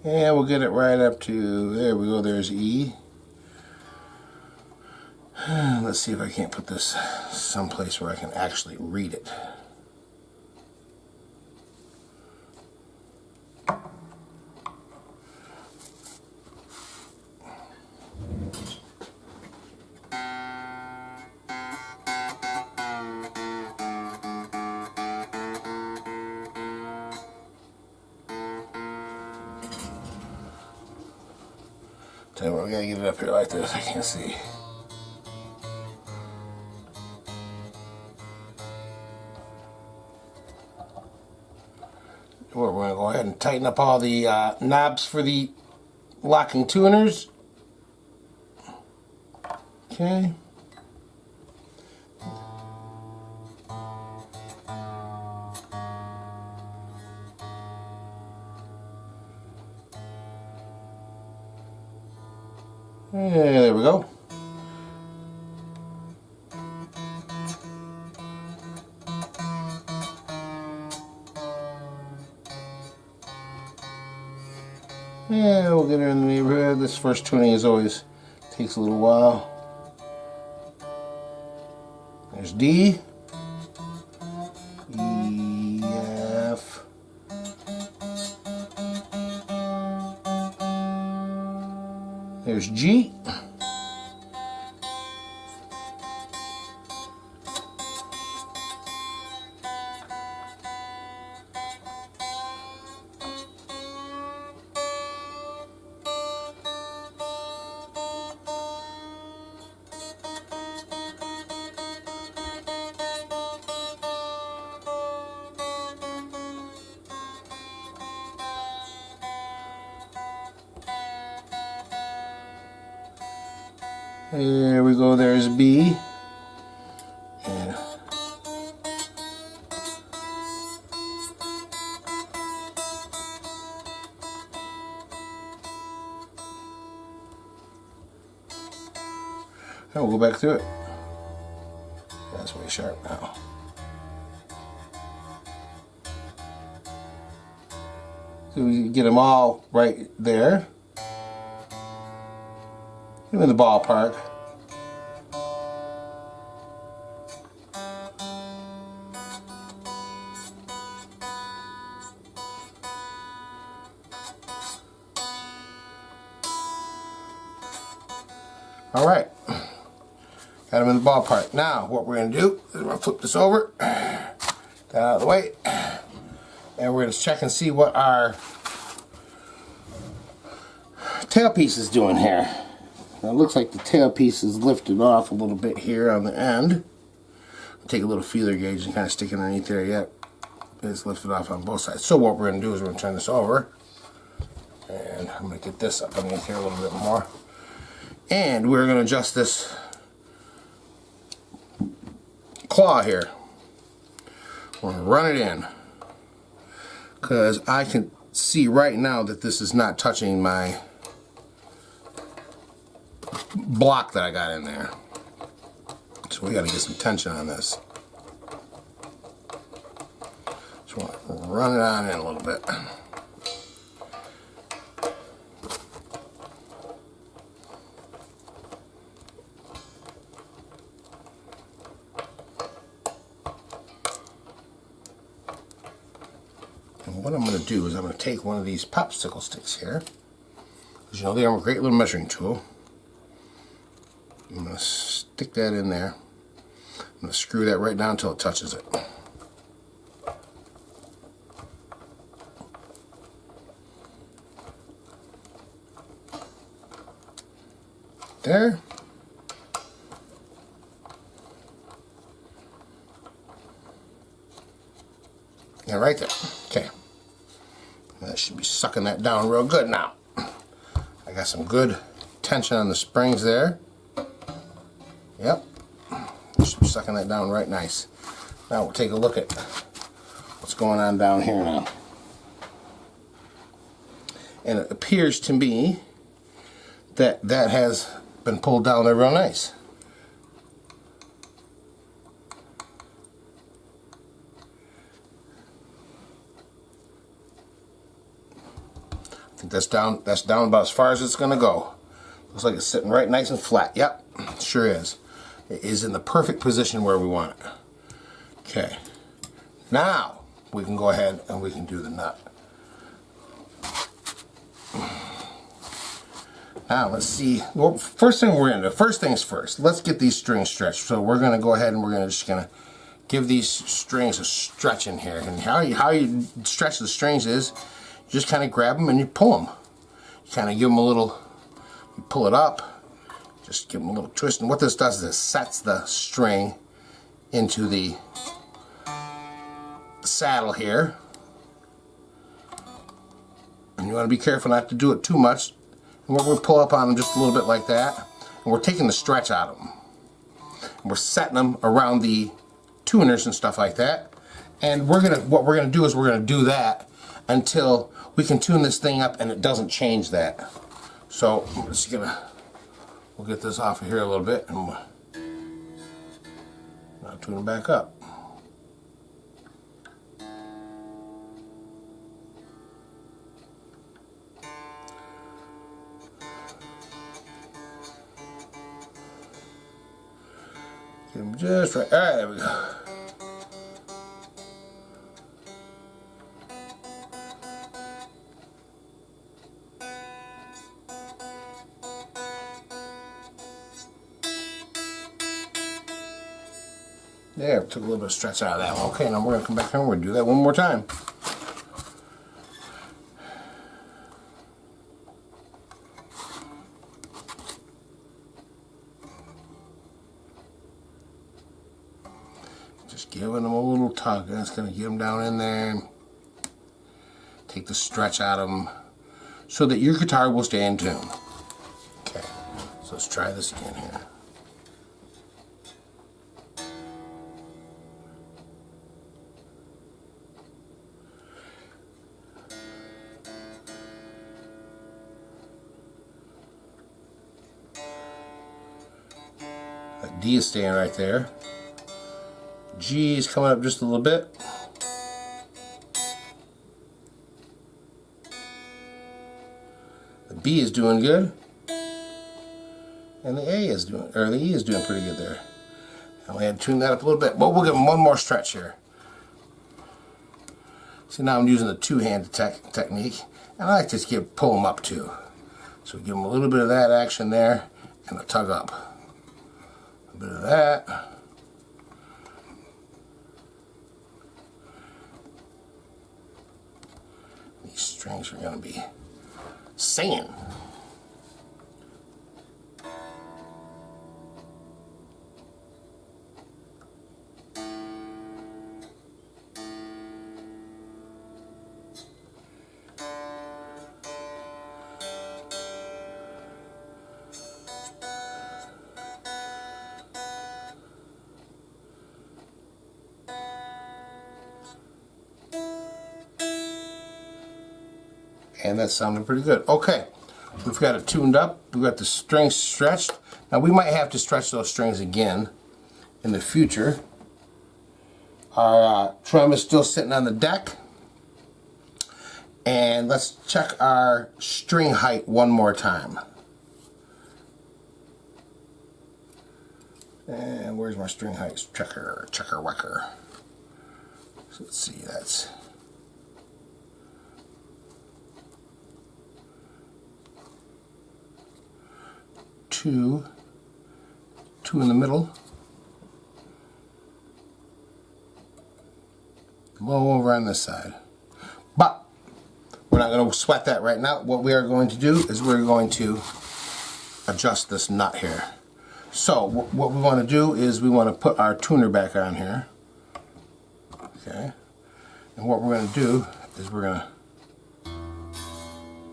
we'll get it right up to, there we go, there's E. Let's see if I can't put this someplace where I can actually read it. So we gotta get it up here like this. I can't see. We're going to go ahead and tighten up all the knobs for the locking tuners. Okay. There we go. Yeah, we'll get her in the neighborhood. This first tuning is always takes a little while. There's D, E, F. There's G. There we go, there's B. And we'll go back through it. That's way sharp now. So we get them all right there. Get them in the ballpark. All right, got them in the ballpark. Now, what we're going to do is we're going to flip this over, that out of the way, and we're going to check and see what our tailpiece is doing here. Now, it looks like the tailpiece is lifted off a little bit here on the end. I'll take a little feeler gauge and kind of stick it underneath there. Yep, it's lifted off on both sides. So what we're going to do is we're going to turn this over, and I'm going to get this up underneath here a little bit more. And we're going to adjust this claw here. We're going to run it in, because I can see right now that this is not touching my block that I got in there. So we got to get some tension on this. So we'll run it on in a little bit. And what I'm going to do is I'm going to take one of these popsicle sticks here, because you know they are a great little measuring tool. I'm going to stick that in there. I'm going to screw that right down until it touches it. There. Yeah, right there. Okay. That should be sucking that down real good now. I got some good tension on the springs there. Yep. Should be sucking that down right nice. Now we'll take a look at what's going on down here now. And it appears to me that that has been pulled down there real nice. I think that's down about as far as it's going to go. Looks like it's sitting right nice and flat. Yep, it sure is. It is in the perfect position where we want it. Okay, now we can go ahead and we can do the nut. Now let's see. Well, first thing we're going to do, first things first, let's get these strings stretched. So we're going to go ahead and we're just going to give these strings a stretch in here. And how you stretch the strings is you just kind of grab them and you pull them. You kind of give them a little You pull it up, just give them a little twist, and what this does is it sets the string into the saddle here. And you want to be careful not to do it too much. And we're going to pull up on them just a little bit like that. And we're taking the stretch out of them. And we're setting them around the tuners and stuff like that. And what we're gonna do is we're gonna do that until we can tune this thing up and it doesn't change that. So I'm just we'll get this off of here a little bit and we'll now tune it back up. Get them just right. All right, there we go. There, took a little bit of stretch out of that one. Okay, now we're going to come back here and we're going to do that one more time. Just giving them a little tug. That's going to get them down in there and take the stretch out of them so that your guitar will stay in tune. Okay, so let's try this again here. D is staying right there. G is coming up just a little bit. The B is doing good. And the A is doing, or the E is doing pretty good there. And we had to tune that up a little bit. But we'll give them one more stretch here. See, now I'm using the two-handed technique. And I like to pull them up too. So we give them a little bit of that action there and a tug up. A bit of that. These strings are going to be singing. And that's sounding pretty good. Okay, we've got it tuned up. We've got the strings stretched. Now we might have to stretch those strings again in the future. Our drum is still sitting on the deck. And let's check our string height one more time. And where's my string height? Checker, wecker. So let's see, that's 2 in the middle, low over on this side. But we're not going to sweat that right now. What we are going to do is we're going to adjust this nut here. So what we want to do is we want to put our tuner back on here. Okay, and what we're going to do is we're going to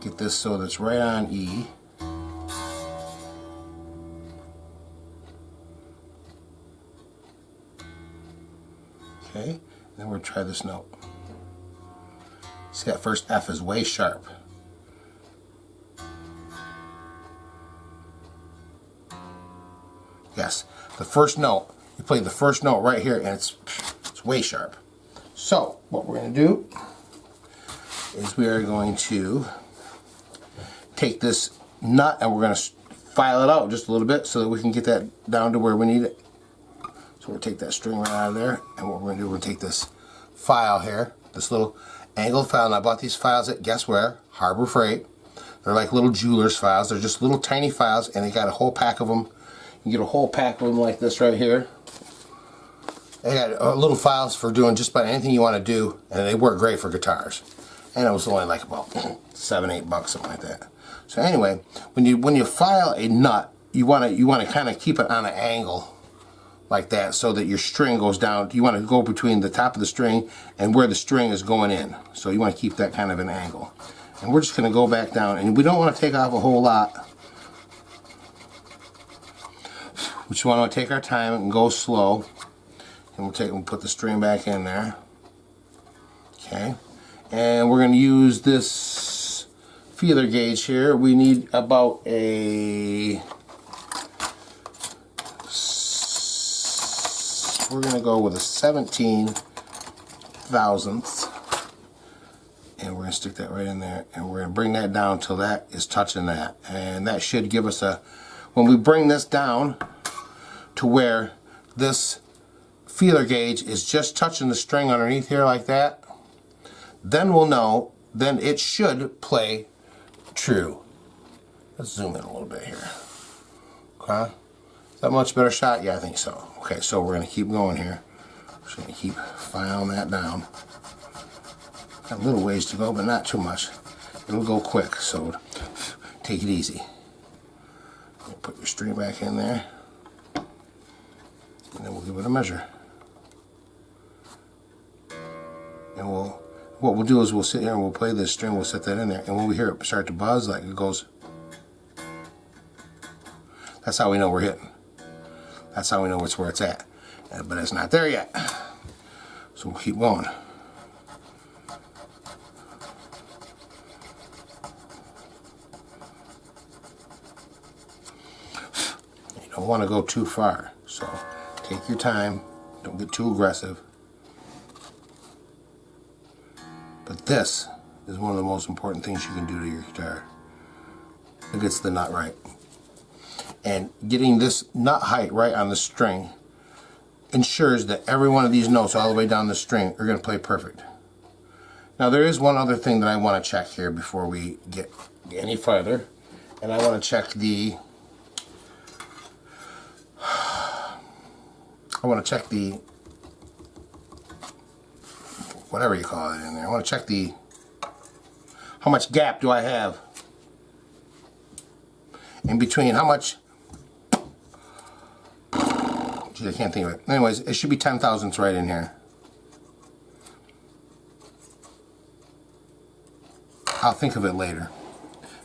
get this so that it's right on E. Okay, then we'll try this note. See, that first F is way sharp. Yes, the first note, you play the first note right here and it's way sharp. So, what we're going to do is we are going to take this nut and we're going to file it out just a little bit so that we can get that down to where we need it. So we'll take that string right out of there, and what we're going to do, we're going to take this file here, this little angled file, and I bought these files at, guess where? Harbor Freight. They're like little jeweler's files. They're just little tiny files, and they got a whole pack of them. You can get a whole pack of them like this right here. They got little files for doing just about anything you want to do, and they work great for guitars. And it was only like about $7, $8, something like that. So anyway, when you file a nut, you want to kind of keep it on an angle like that, so that your string goes down. You want to go between the top of the string and where the string is going in. So you want to keep that kind of an angle. And we're just going to go back down, and we don't want to take off a whole lot. We just want to take our time and go slow. And we'll put the string back in there. Okay. And we're going to use this feeler gauge here. We need about a... We're going to go with a 17 thousandths. And we're going to stick that right in there. And we're going to bring that down till that is touching that. And that should give us a... When we bring this down to where this feeler gauge is just touching the string underneath here like that, then we'll know, then it should play true. Let's zoom in a little bit here. Okay. Is that a much better shot? Yeah, I think so. Okay, so we're going to keep going here. Just going to keep filing that down. Got a little ways to go, but not too much. It'll go quick, so take it easy. Put your string back in there, and then we'll give it a measure. And what we'll do is we'll sit here and we'll play this string. We'll set that in there, and when we hear it start to buzz, like it goes, that's how we know we're hitting. That's how we know it's where it's at. But it's not there yet. So we'll keep going. You don't want to go too far. So take your time. Don't get too aggressive. But this is one of the most important things you can do to your guitar. It gets the nut right. And getting this nut height right on the string ensures that every one of these notes all the way down the string are going to play perfect. Now there is one other thing that I want to check here before we get any further, and I want to check the whatever you call it in there. I want to check the how much gap do I have in between, how much. I can't think of it. Anyways, it should be 10 thousandths right in here. I'll think of it later.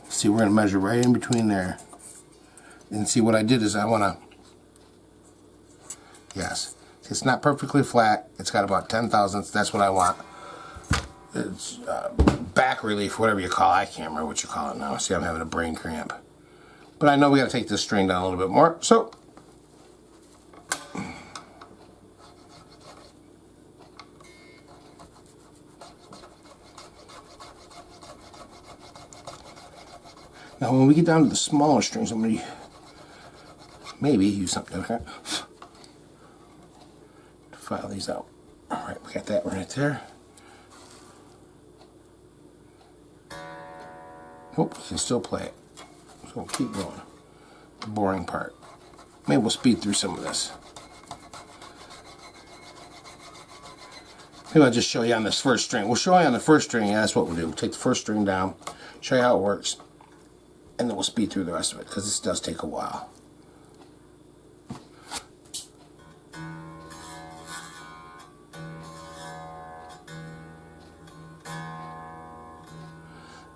See, we're going to measure right in between there. And see, what I did is I want to... Yes. It's not perfectly flat. It's got about 10 thousandths. That's what I want. It's back relief, whatever you call it. I can't remember what you call it now. See, I'm having a brain cramp. But I know we got to take this string down a little bit more. So... Now when we get down to the smaller strings, I'm going to maybe use something like that to file these out. Alright, we got that right there. Oh, we can still play it. So we'll keep going. The boring part. Maybe we'll speed through some of this. Maybe I'll just show you on this first string. We'll show you on the first string, yeah, that's what we'll do. We'll take the first string down, show you how it works. And then we'll speed through the rest of it, because this does take a while.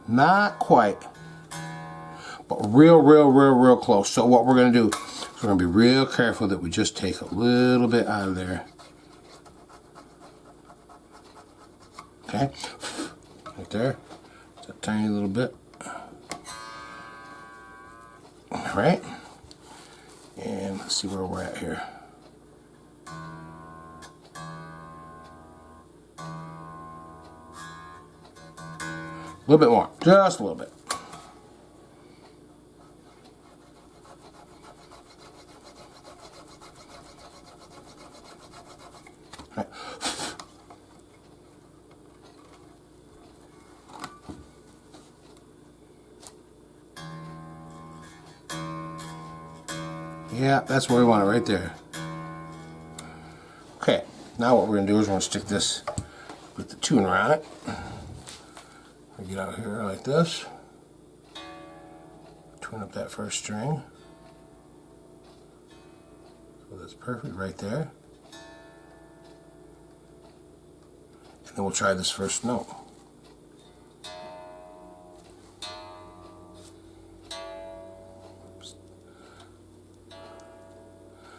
Not quite, but real close. So what we're going to do is we're going to be real careful that we just take a little bit out of there. Okay, right there, just a tiny little bit. Alright, and let's see where we're at here. A little bit more, just a little bit. All right. Yeah, that's where we want it, right there. Okay, now what we're going to do is we're going to stick this with the tuner on it. We get out here like this. Tune up that first string. So that's perfect right there. And then we'll try this first note.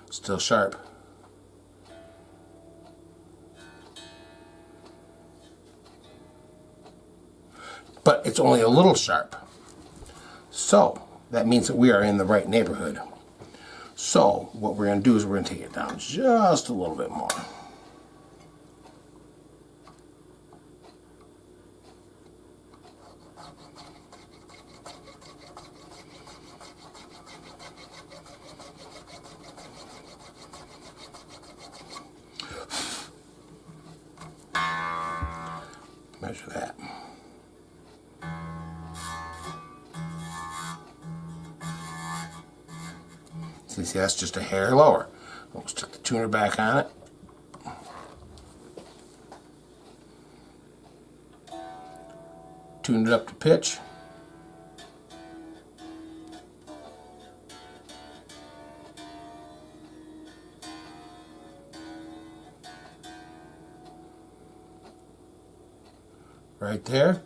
Still sharp. But it's only a little sharp. So that means that we are in the right neighborhood. So what we're going to do is we're going to take it down just a little bit more. Measure that. See, that's just a hair lower. We'll stick the tuner back on it. Tune it up to pitch. Right there.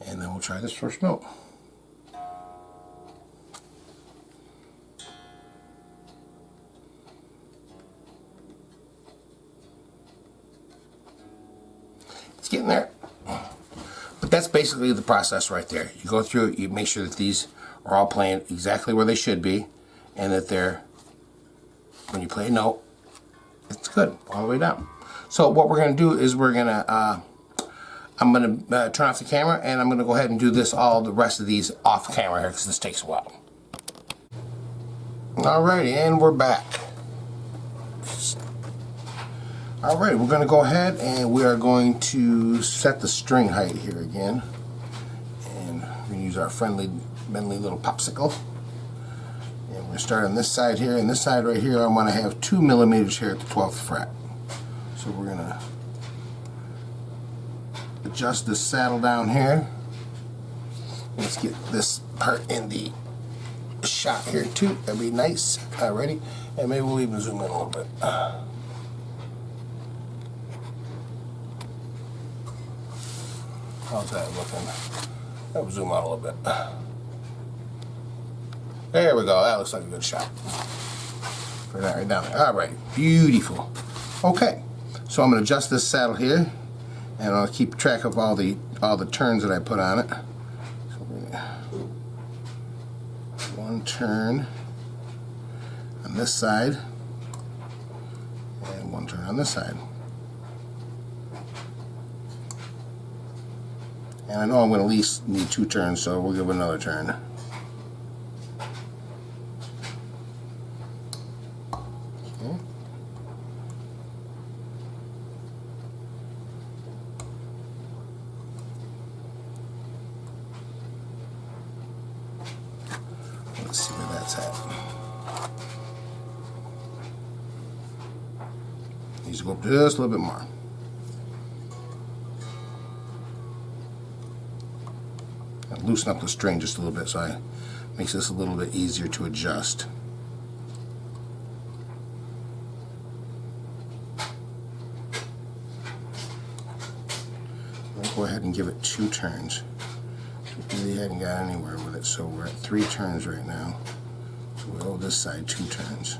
And then we'll try this first note. It's getting there. But that's basically the process right there. You go through it, you make sure that these are all playing exactly where they should be, and that they're, when you play a note, it's good all the way down. So what we're going to do is we're going to, I'm going to turn off the camera, and I'm going to go ahead and do this, all the rest of these off camera here, because this takes a while. Alrighty, and we're back. Alright, we're going to go ahead and we are going to set the string height here again. And we're going to use our friendly little popsicle. And we're going to start on this side here, and this side right here I want to have 2 millimeters here at the 12th fret. So we're going to adjust this saddle down here. Let's get this part in the shot here too. That'd be nice. Alrighty, and maybe we'll even zoom in a little bit. How's that looking? I'll zoom out a little bit. There we go. That looks like a good shot. Put that right down there. Alright, beautiful. Okay, so I'm going to adjust this saddle here, and I'll keep track of all the turns that I put on it. So we're gonna, one turn on this side, and one turn on this side. And I know I'm going to at least need 2 turns, so we'll give it another turn. Okay. Let's see where that's at. Needs to go up just a little bit more. Loosen up the string just a little bit, so it makes this a little bit easier to adjust. I'll go ahead and give it 2 turns. We really hadn't got anywhere with it, so we're at 3 turns right now. So we'll hold this side 2 turns.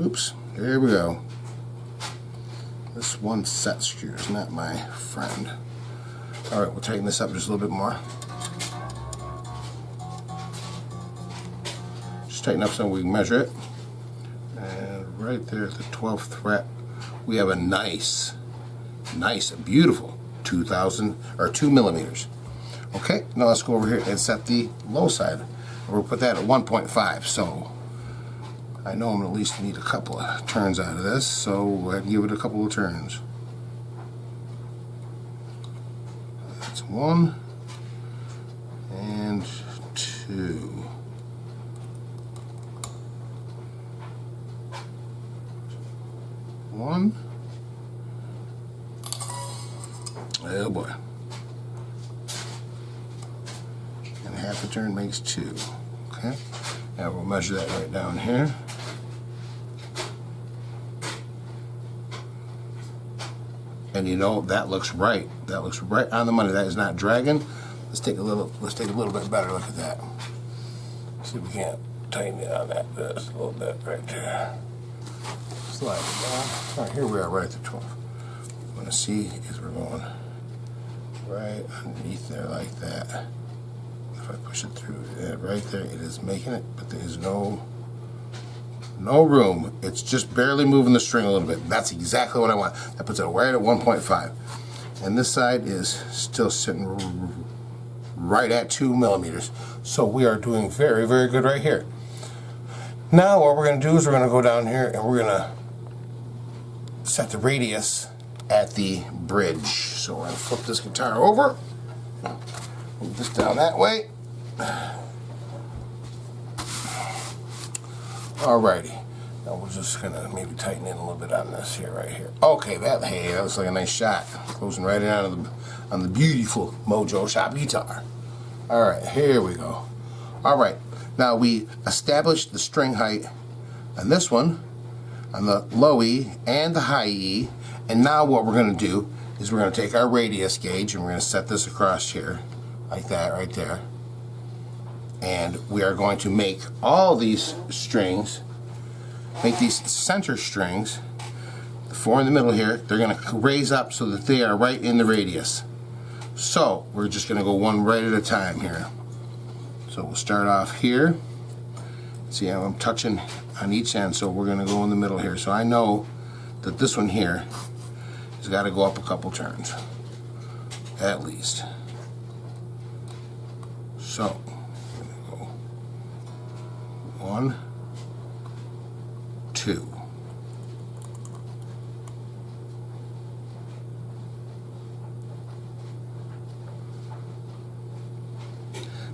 Oops, there we go. This one set screw is not my friend. Alright, we'll tighten this up just a little bit more. Just tighten up so we can measure it. And right there at the 12th fret, we have a nice, beautiful 2 millimeters. Okay, now let's go over here and set the low side. We'll put that at 1.5. So I know I'm going to at least need a couple of turns out of this, so we'll go ahead and give it a couple of turns. That's 1 and 2. one. Oh boy. And half a turn makes 2. Okay. Now we'll measure that right down here. And you know, that looks right. That looks right on the money. That is not dragging. Let's take a little bit better look at that. See if we can't tighten it on that just a little bit right there. Slide it down. All right, here we are right at the 12. What I'm going to see is we're going right underneath there like that. If I push it through right there, it is making it, but there is no room. It's just barely moving the string a little bit. That's exactly what I want. That puts it right at 1.5. And this side is still sitting right at 2 millimeters. So we are doing very, very good right here. Now what we're going to do is we're going to go down here and we're going to set the radius at the bridge. So we're going to flip this guitar over, move this down that way. Alrighty. Now we're just going to maybe tighten in a little bit on this here, right here. Okay, that looks like a nice shot. Closing right in on the beautiful Mojo Shop guitar. Alright, here we go. Alright, now we established the string height on this one, on the low E and the high E, and now what we're going to do is we're going to take our radius gauge and we're going to set this across here, like that right there. And we are going to make all these strings, make these center strings, the 4 in the middle here, they're going to raise up so that they are right in the radius. So we're just going to go one right at a time here. So we'll start off here. See how I'm touching on each end, so we're going to go in the middle here. So I know that this one here has got to go up a couple turns, at least. So, go 1, 2.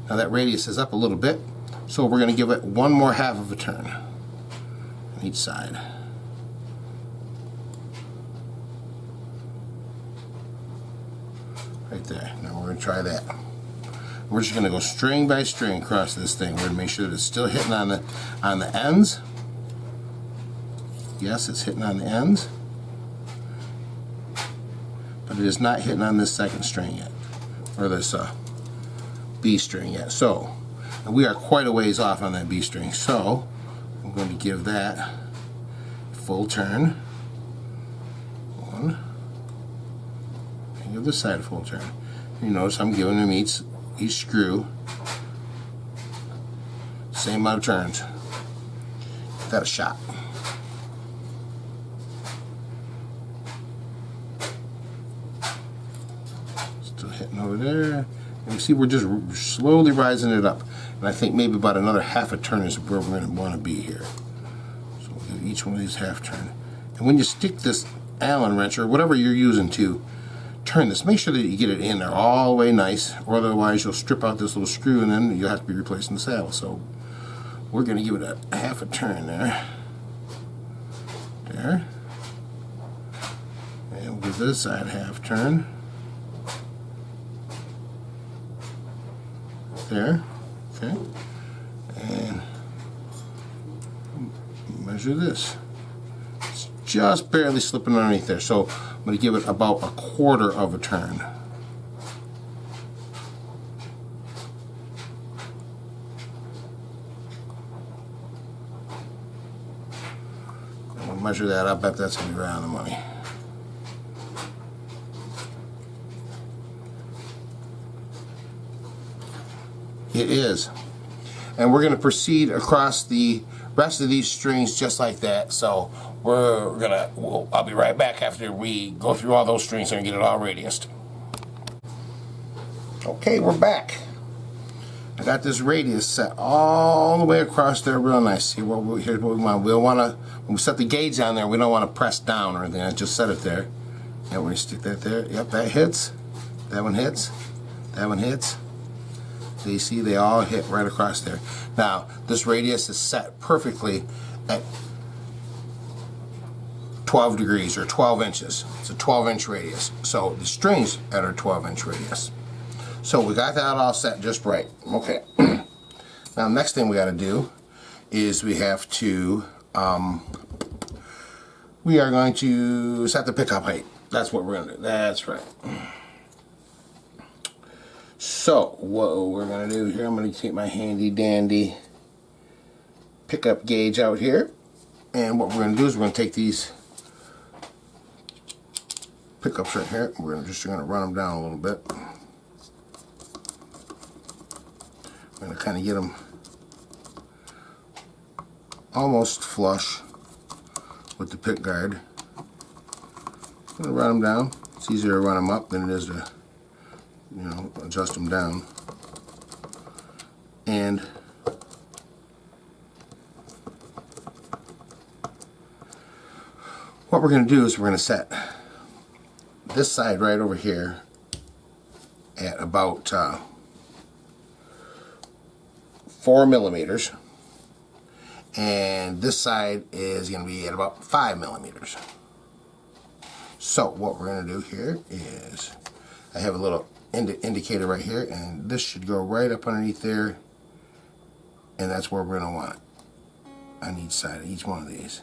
Now that radius is up a little bit, so we're going to give it one more half of a turn on each side. Right there. Now we're going to try that. We're just going to go string by string across this thing. We're going to make sure that it's still hitting on the ends. Yes, it's hitting on the ends, but it is not hitting on this second string yet, or this B string yet. So, and we are quite a ways off on that B string. So, I'm going to give that a full turn. 1. And give this side a full turn. You notice I'm giving them each screw same amount of turns. Give that a shot. Still hitting over there. And you see we're just slowly rising it up. And I think maybe about another half a turn is where we're going to want to be here. So we'll give each one of these half turn. And when you stick this Allen wrench or whatever you're using to turn this, make sure that you get it in there all the way nice, or otherwise you'll strip out this little screw and then you'll have to be replacing the saddle. So we're going to give it a half a turn there. There. And we'll give this side a half turn. There. Okay. And measure this. It's just barely slipping underneath there. So I'm going to give it about a quarter of a turn. And we'll measure that. I bet that's going to be right on the money. It is. And we're going to proceed across the rest of these strings just like that. So I'll be right back after we go through all those strings and get it all radiused. Okay, we're back. I got this radius set all the way across there real nice. Here's what we want. When we set the gauge on there, we don't want to press down or anything. I just set it there. And when you stick that there, yep, that hits. That one hits. That one hits. So you see they all hit right across there. Now this radius is set perfectly at 12 degrees or 12 inches. It's a 12-inch radius. So the strings at our 12-inch radius. So we got that all set just right. Okay. Now next thing we got to do is we have to, we are going to set the pickup height. That's what we're going to do. That's right. So what we're going to do here, I'm going to take my handy dandy pickup gauge out here. And what we're going to do is we're going to take these pickups right here. We're just going to run them down a little bit. I'm going to kind of get them almost flush with the pick guard. I'm going to run them down. It's easier to run them up than it is to, you know, adjust them down. And what we're going to do is we're going to set this side right over here at about 4 millimeters, and this side is going to be at about 5 millimeters. So what we're going to do here is, I have a little indicator right here, and this should go right up underneath there, and that's where we're going to want it, on each side of each one of these.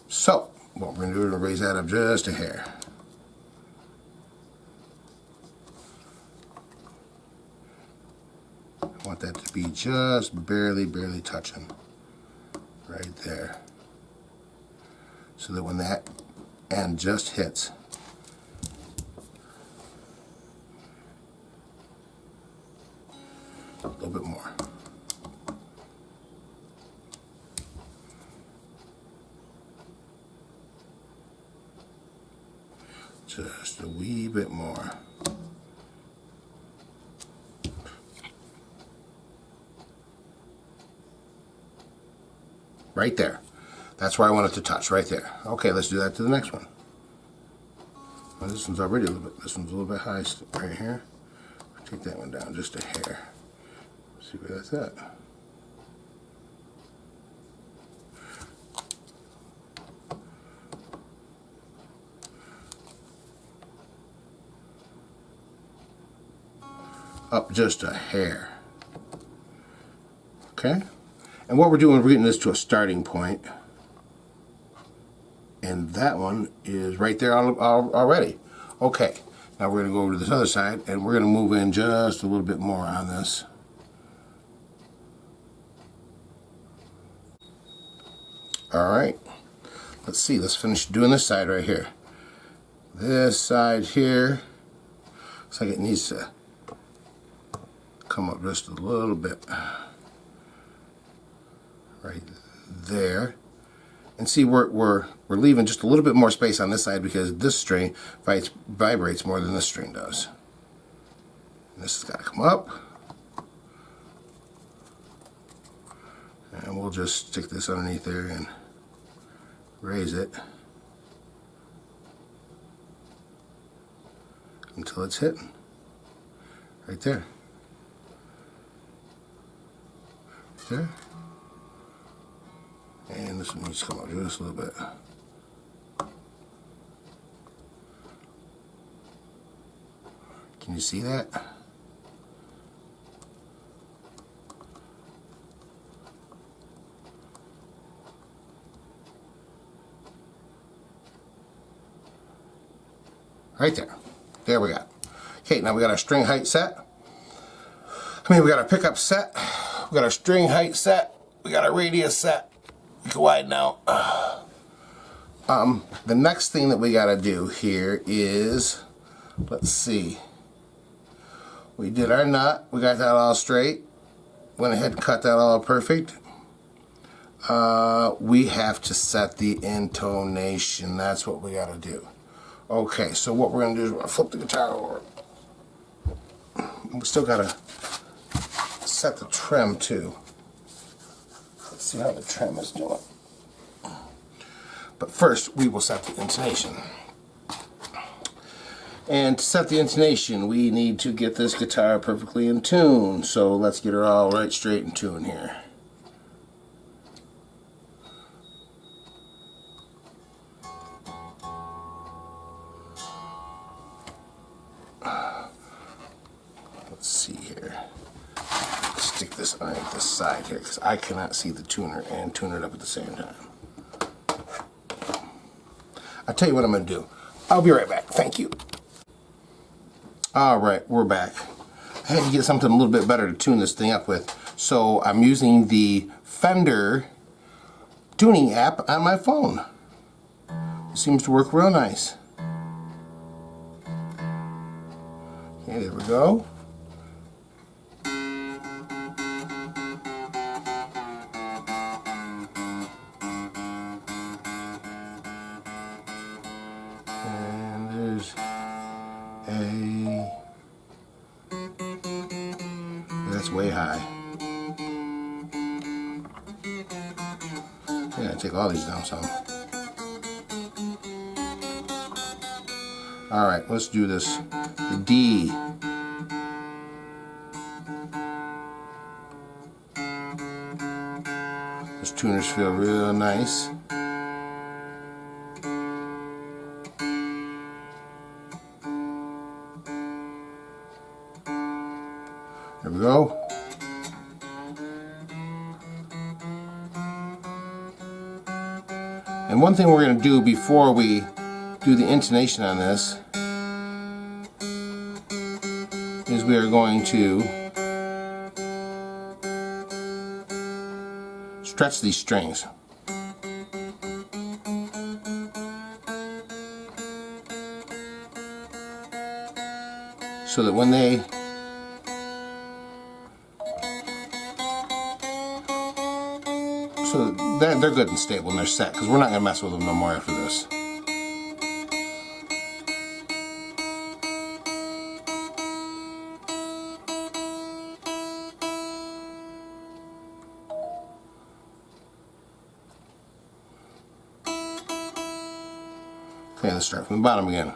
So what we're going to do is raise that up just a hair. I want that to be just barely touching right there, so that when that end just hits, a little bit more. Just a wee bit more. Right there. That's where I want it to touch, right there. Okay, let's do that to the next one. Well, this one's already a little bit, this one's a little bit high right here. Take that one down just a hair. See where that's at. Up just a hair. Okay? And what we're doing, we're getting this to a starting point. And that one is right there already. Okay. Now we're going to go over to this other side, and we're going to move in just a little bit more on this. Alright. Let's see. Let's finish doing this side right here. This side here, looks like it needs to come up just a little bit. Right there. And see, we're leaving just a little bit more space on this side because this string vibrates more than this string does. And this has got to come up. And we'll just stick this underneath there and raise it until it's hitting. Right there. Right there. And this one needs to come up just a little bit. Can you see that? Right there. There we go. Okay, now we got our string height set. We got our pickup set. We got our string height set. We got our radius set. We can widen out. The next thing that we got to do here is, let's see. We did our nut. We got that all straight. Went ahead and cut that all perfect. We have to set the intonation. That's what we got to do. Okay, so what we're going to do is we're going to flip the guitar over. We still got to set the trim too. Let's see how the trim is doing. But first, we will set the intonation. And to set the intonation, we need to get this guitar perfectly in tune. So let's get her all right straight in tune here. Let's see here. Stick this on this side here because I cannot see the tuner and tune it up at the same time. I'll tell you what I'm going to do. I'll be right back. Thank you. Alright, we're back. I had to get something a little bit better to tune this thing up with. So I'm using the Fender tuning app on my phone. It seems to work real nice. Okay, there we go. That's way high. Yeah, take all these down some. Alright, let's do this. The D. Those tuners feel real nice. There we go. And one thing we're going to do before we do the intonation on this is we are going to stretch these strings. So that when they're good and stable and they're set, because we're not going to mess with them no more after this. Okay, let's start from the bottom again.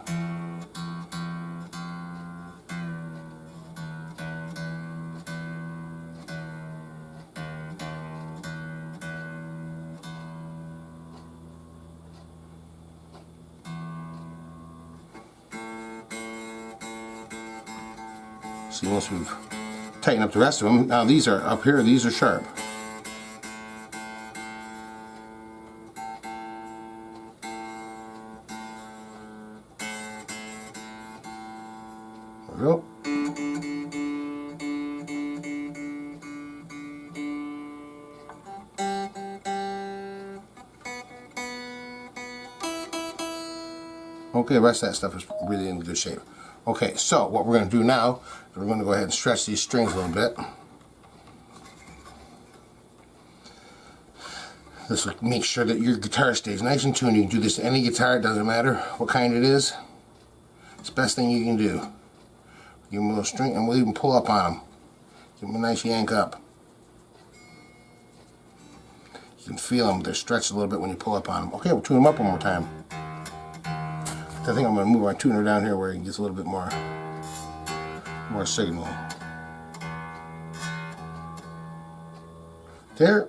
See, once we've tightened up the rest of them, now these are up here, these are sharp. There we go. Okay, the rest of that stuff is really in good shape. Okay, so what we're going to do now is we're going to go ahead and stretch these strings a little bit. This will make sure that your guitar stays nice and tuned. You can do this to any guitar, it doesn't matter what kind it is. It's the best thing you can do. Give them a little string and we'll even pull up on them. Give them a nice yank up. You can feel them, they're stretched a little bit when you pull up on them. Okay, we'll tune them up one more time. I think I'm going to move my tuner down here where it gets a little bit more signal. There.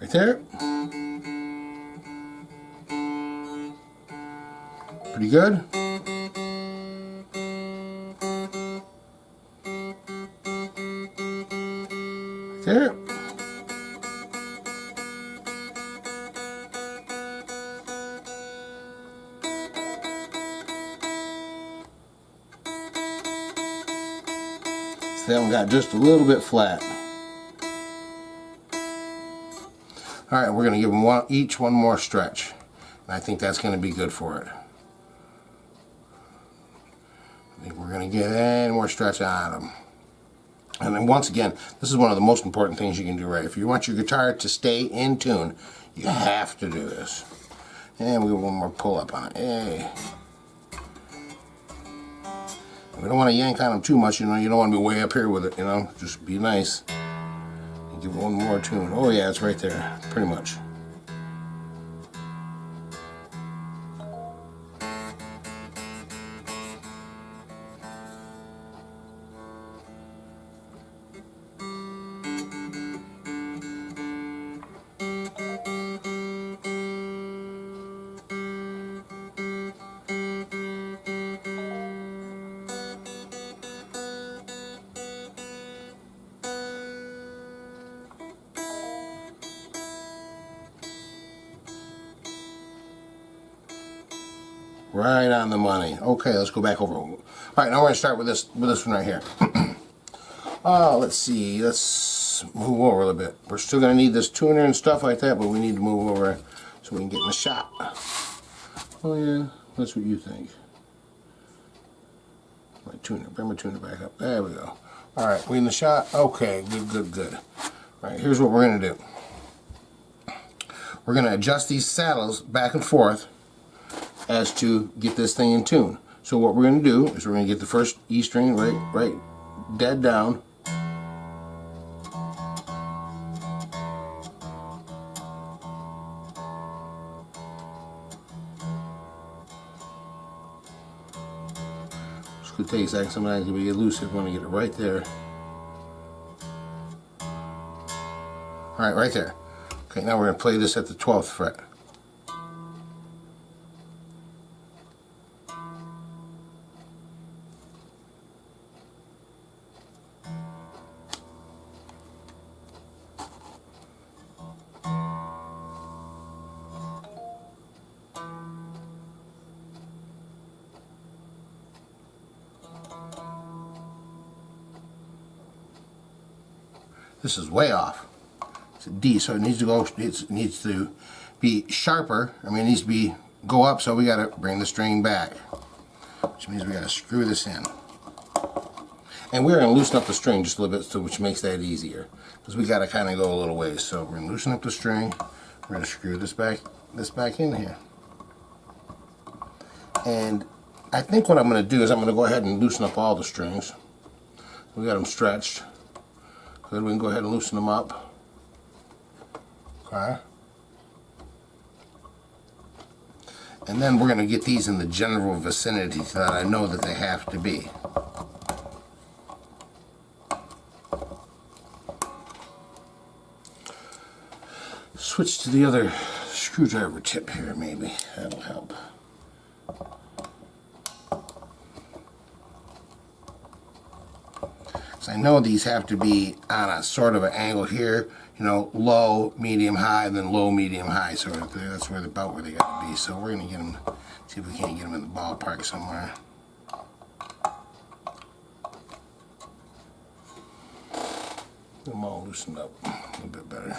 Right there. Pretty good. Right there. That one got just a little bit flat. Alright, we're going to give them each one more stretch. And I think that's going to be good for it. I think we're going to get any more stretch out of them. And then once again, this is one of the most important things you can do right. If you want your guitar to stay in tune, you have to do this. And we have one more pull up on it. Hey. We don't want to yank on them too much, you know. You don't want to be way up here with it, you know. Just be nice. And give it one more tune. Oh yeah, it's right there, pretty much. Right on the money. Okay, let's go back over. All right, now we're going to start with this one right here. Let's see. Let's move over a little bit. We're still going to need this tuner and stuff like that, but we need to move over so we can get in the shot. Oh yeah, that's what you think. My tuner. Bring my tuner back up. There we go. All right, we in the shot. Okay, good, good, good. All right, here's what we're going to do. We're going to adjust these saddles back and forth as to get this thing in tune. So what we're going to do is we're going to get the first E string right dead down. It's going to take a second. Sometimes we get loose. We want to get it right there. All right, right there. Okay, now we're going to play this at the 12th fret. This is way off. It's a D, so it needs to go. It needs to be sharper. I mean, it needs to go up. So we got to bring the string back, which means we got to screw this in. And we're going to loosen up the string just a little bit, so which makes that easier, because we got to kind of go a little ways. So we're going to loosen up the string. We're going to screw this back in here. And I think what I'm going to do is I'm going to go ahead and loosen up all the strings. We got them stretched. Then we can go ahead and loosen them up. Okay. And then we're going to get these in the general vicinity so that I know that they have to be. Switch to the other screwdriver tip here, maybe. That'll help. I know these have to be on a sort of an angle here, you know, low, medium, high, then low, medium, high. So that's where about where they got to be. So we're going to get them, see if we can't get them in the ballpark somewhere. Get them all loosened up a little bit better.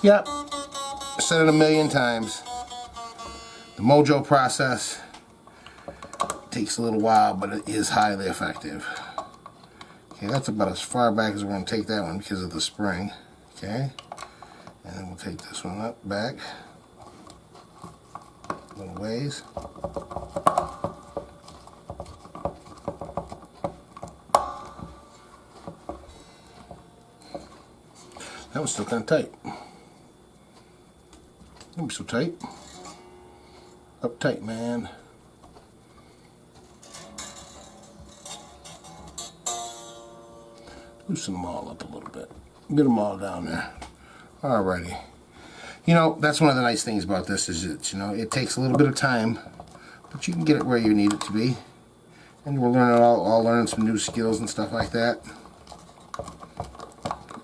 Yep. Said it a million times. The Mojo process takes a little while, but it is highly effective. Okay, that's about as far back as we're going to take that one because of the spring. Okay, and then we'll take this one up back a little ways. That was still kind of tight. Don't be so tight. Uptight, man. Loosen them all up a little bit. Get them all down there. Alrighty. You know, that's one of the nice things about this is that, you know, it takes a little bit of time, but you can get it where you need it to be. And we're learning all learning some new skills and stuff like that.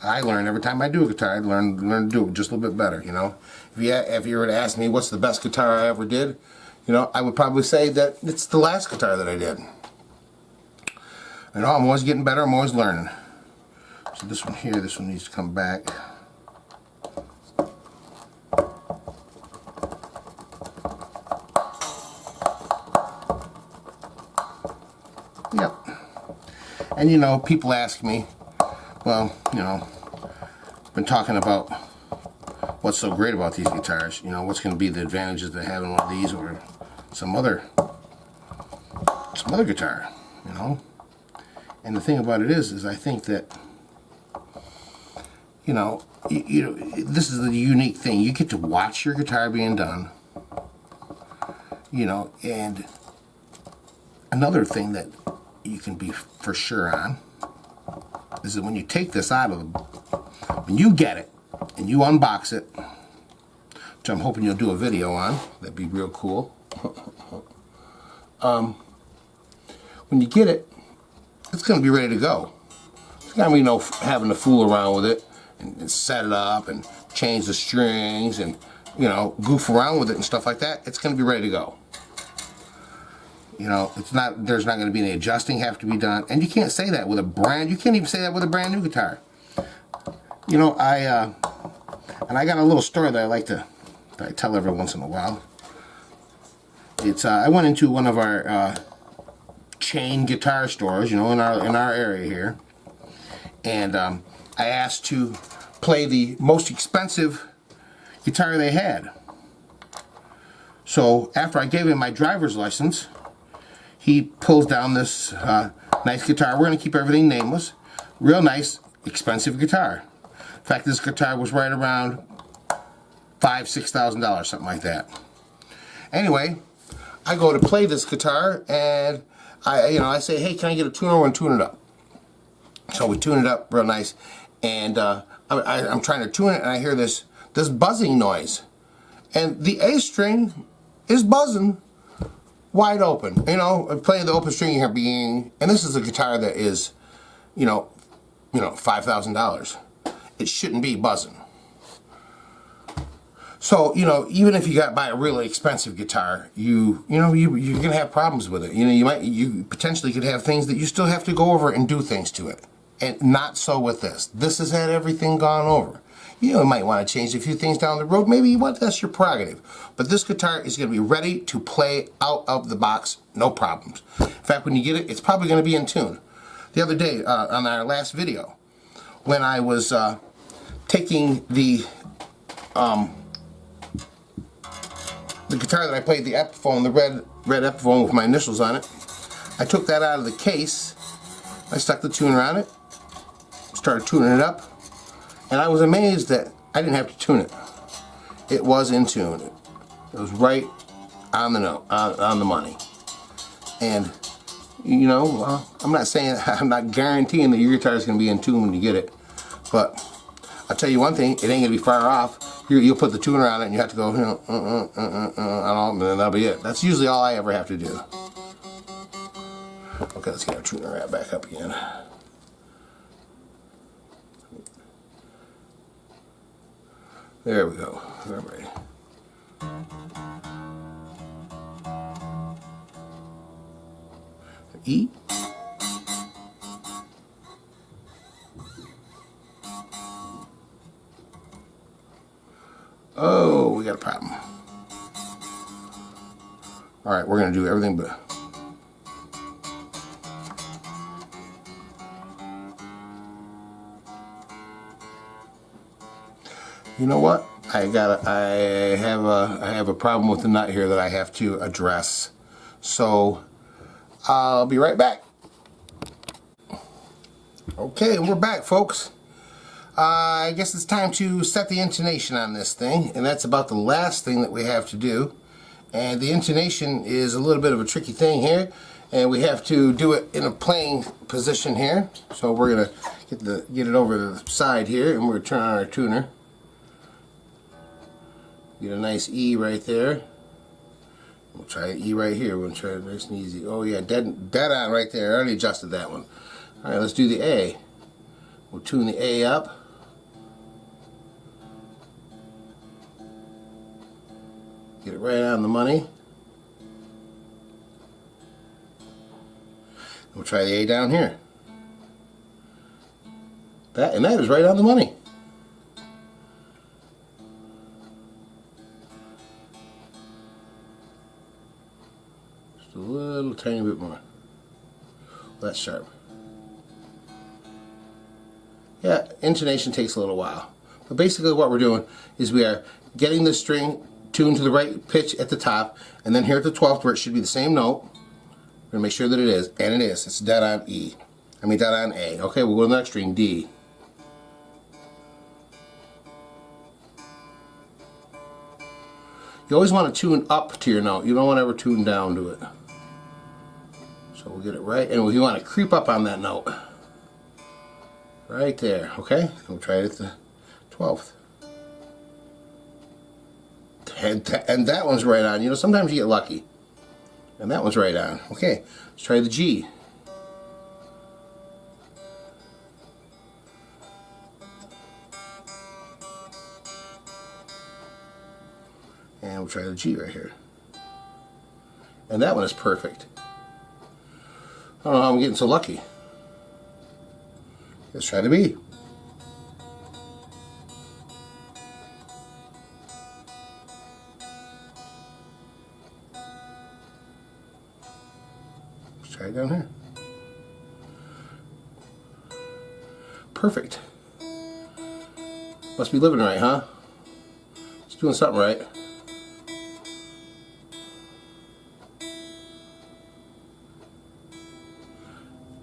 I learn every time I do a guitar. I learn to do it just a little bit better, you know. If you were to ask me what's the best guitar I ever did, you know, I would probably say that it's the last guitar that I did. You know, I'm always getting better. I'm always learning. So this one here, this one needs to come back. Yep. And you know, people ask me, well, you know, been talking about what's so great about these guitars. You know, what's going to be the advantages to having one of these or some other guitar, you know. And the thing about it is I think that, you know, this is the unique thing. You get to watch your guitar being done, you know, and another thing that you can be for sure on is that when you take this out of the, when you get it and you unbox it, which I'm hoping you'll do a video on, that'd be real cool. When you get it, it's going to be ready to go. It's gonna be no having to fool around with it and set it up and change the strings and, you know, goof around with it and stuff like that. It's gonna be ready to go. You know, there's not gonna be any adjusting have to be done. And you can't say that with you can't even say that with a brand new guitar. You know, and I got a little story that I tell every once in a while. It's I went into one of our chain guitar stores, you know, in our area here, and I asked to play the most expensive guitar they had. So after I gave him my driver's license, he pulls down this nice guitar. We're going to keep everything nameless. Real nice, expensive guitar. In fact, this guitar was right around $5,000–6,000, something like that. Anyway, I go to play this guitar, and I say, hey, can I get a tuner and tune it up? So we tune it up real nice, and I'm trying to tune it, and I hear this buzzing noise, and the A string is buzzing wide open. You know, I'm playing the open string here, and this is a guitar that is, you know, $5,000. It shouldn't be buzzing. So, you know, even if you buy a really expensive guitar, you're gonna have problems with it. You know, you potentially could have things that you still have to go over and do things to it. And not so with this. This has had everything gone over. You might want to change a few things down the road. Maybe you want, that's your prerogative. But this guitar is going to be ready to play out of the box, no problems. In fact, when you get it, it's probably going to be in tune. The other day, on our last video, when I was taking the guitar that I played, the Epiphone, the red Epiphone with my initials on it, I took that out of the case, I stuck the tuner on it, started tuning it up, and I was amazed that I didn't have to tune it. It was in tune. It was right on the note, on the money. And, you know, I'm not saying, I'm not guaranteeing that your guitar is going to be in tune when you get it, but I'll tell you one thing, it ain't going to be far off. You'll put the tuner on it and you have to go, you know, and then that'll be it. That's usually all I ever have to do. Okay, let's get our tuner right back up again. There we go. All right. E. Oh, we got a problem. All right, we're going to do everything but... You know what? I have a problem with the nut here that I have to address. So I'll be right back. Okay, we're back, folks. I guess it's time to set the intonation on this thing, and that's about the last thing that we have to do. And the intonation is a little bit of a tricky thing here, and we have to do it in a playing position here. So we're gonna get it over to the side here, and we're gonna turn on our tuner. Get a nice E right there. We'll try an E right here. We'll try it nice and easy. Oh yeah, dead on right there. I already adjusted that one. All right, let's do the A. We'll tune the A up. Get it right on the money. We'll try the A down here. That is right on the money. Just a little tiny bit more. That's sharp. Yeah, intonation takes a little while. But basically what we're doing is we are getting the string tuned to the right pitch at the top, and then here at the 12th where it should be the same note, we're going to make sure that it is, and it is. It's dead on E. I mean dead on A. Okay, we'll go to the next string, D. You always want to tune up to your note. You don't want to ever tune down to it. So we'll get it right, and you want to creep up on that note. Right there, okay? We'll try it at the 12th. And that one's right on. You know, sometimes you get lucky. And that one's right on. Okay, let's try the G. we'll try the G right here. And that one is perfect. I don't know how I'm getting so lucky. Let's try the B. Let's try it down here. Perfect. Must be living right, huh? It's doing something right.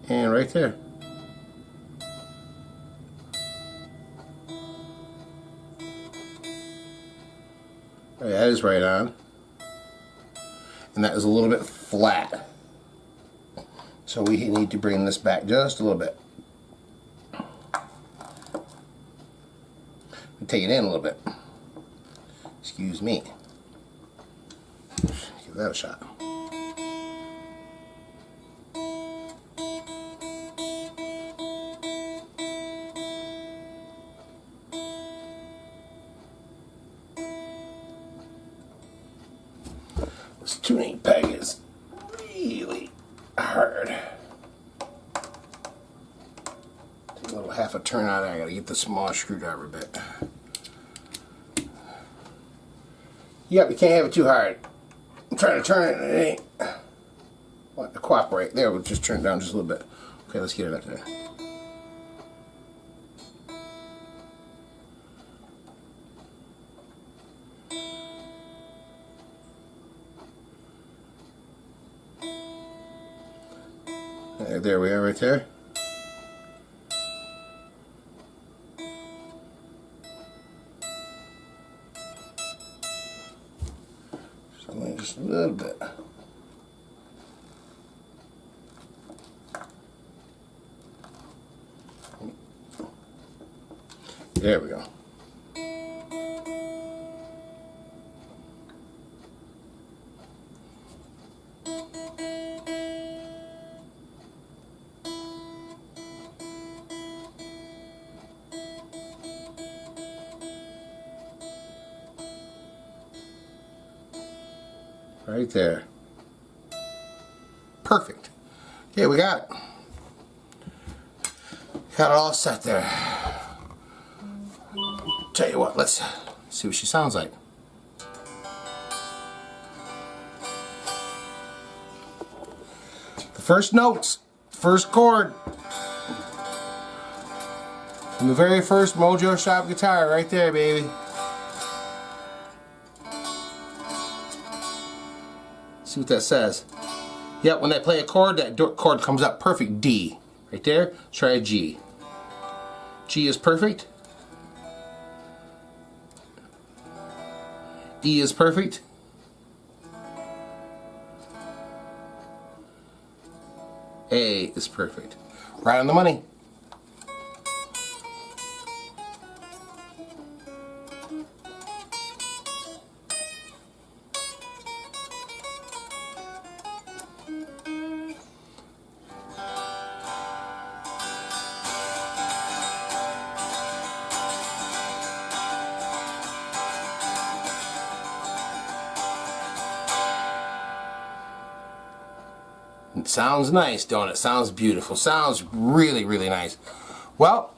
And right there. That is right on. And that is a little bit flat. So we need to bring this back just a little bit. Take it in a little bit. Excuse me. Give that a shot. This tuning peg is really hard. Take a little half a turn out of it. I gotta get the small screwdriver bit. Yep, you can't have it too hard. I'm trying to turn it and it ain't wanting to cooperate. There, we'll just turn it down just a little bit. Okay, let's get it up there. There we are right there. Just a little bit. There we go. Right there. Perfect. Okay, we got it. Got it all set there. Tell you what, let's see what she sounds like. The first notes, first chord. From the very first Mojo Shop guitar, right there, baby. See what that says. Yep, when I play a chord, that chord comes up perfect. D. Right there. Try a G. G is perfect. E is perfect. A is perfect. Right on the money. It sounds nice, don't it? Sounds beautiful. Sounds really, really nice. Well,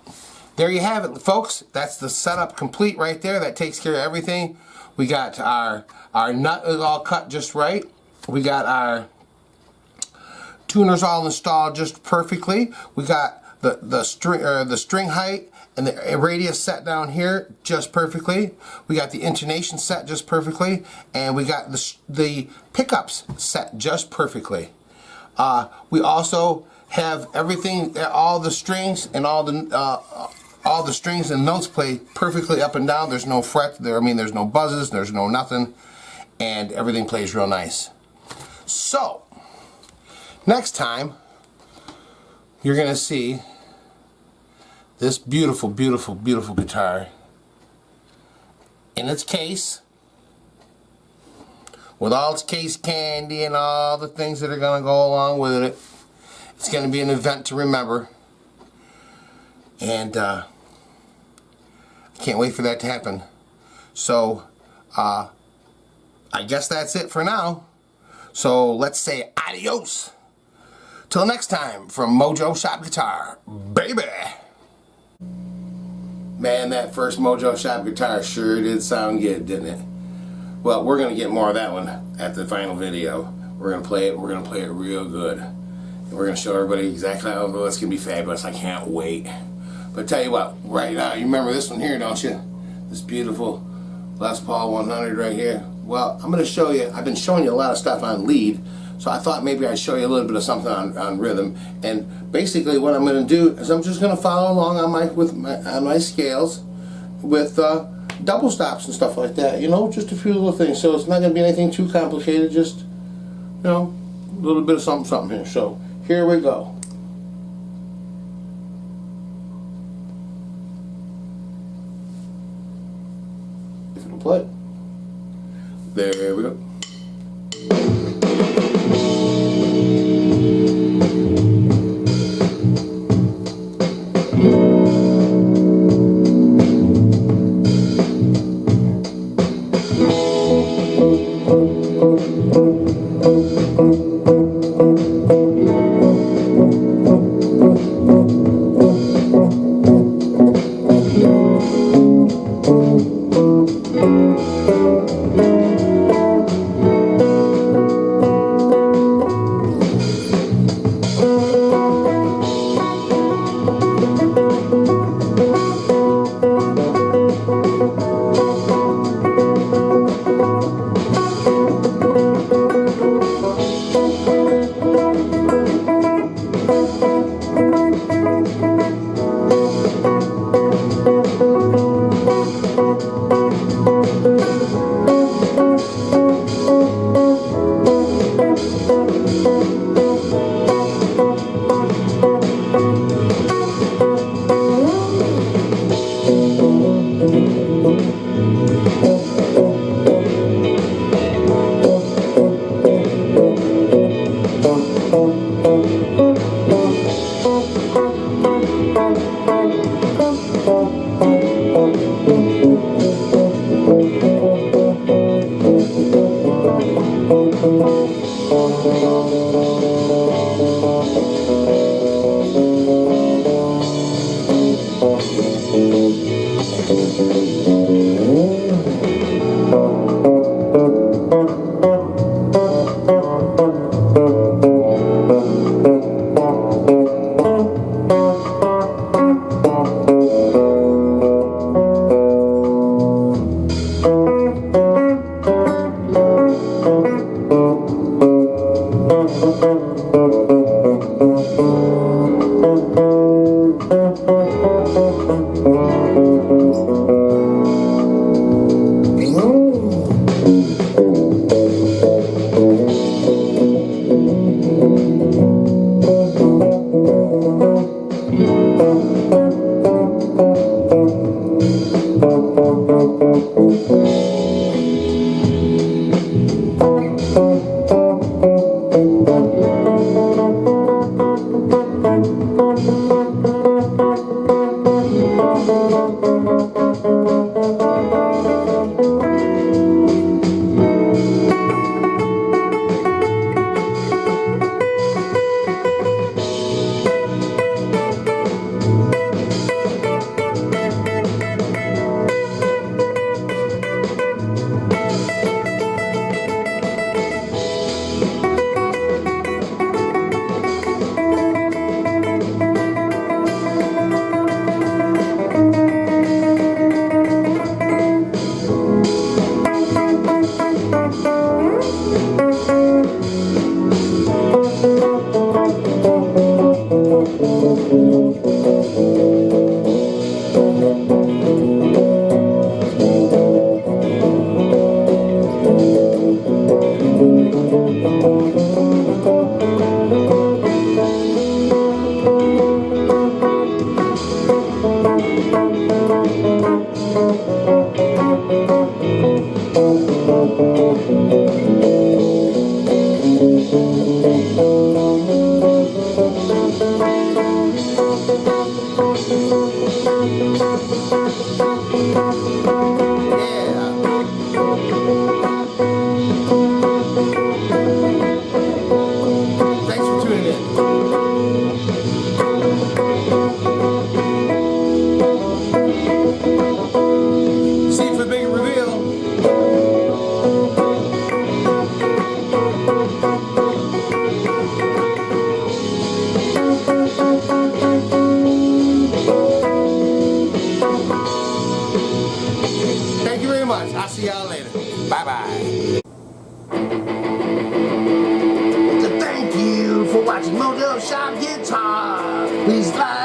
there you have it, folks. That's the setup complete right there. That takes care of everything. We got our nut is all cut just right. We got our tuners all installed just perfectly. We got the string height and the radius set down here just perfectly. We got the intonation set just perfectly, and we got the pickups set just perfectly. We also have everything, all the strings and all the strings and notes play perfectly up and down. There's no fret there. I mean, there's no buzzes. There's no nothing, and everything plays real nice. So next time you're gonna see this beautiful, beautiful, beautiful guitar in its case, with all its case candy and all the things that are going to go along with it. It's going to be an event to remember. And I can't wait for that to happen. So, I guess that's it for now. So let's say adios. Till next time, from Mojo Shop Guitar, baby. Man, that first Mojo Shop Guitar sure did sound good, didn't it? Well, we're gonna get more of that one at the final video. We're gonna play it. We're gonna play it real good. And we're gonna show everybody exactly how it's gonna be fabulous. I can't wait. But tell you what, right now, you remember this one here, don't you? This beautiful Les Paul 100 right here. Well, I'm gonna show you. I've been showing you a lot of stuff on lead. So I thought maybe I'd show you a little bit of something on rhythm. And basically what I'm going to do is I'm just going to follow along on my scales with double stops and stuff like that. You know, just a few little things. So it's not going to be anything too complicated. Just, you know, a little bit of something here. So here we go. If it'll play. There we go. Thank you very much. I'll see y'all later. Bye-bye. Thank you for watching Mojo Shop Guitar. Please like,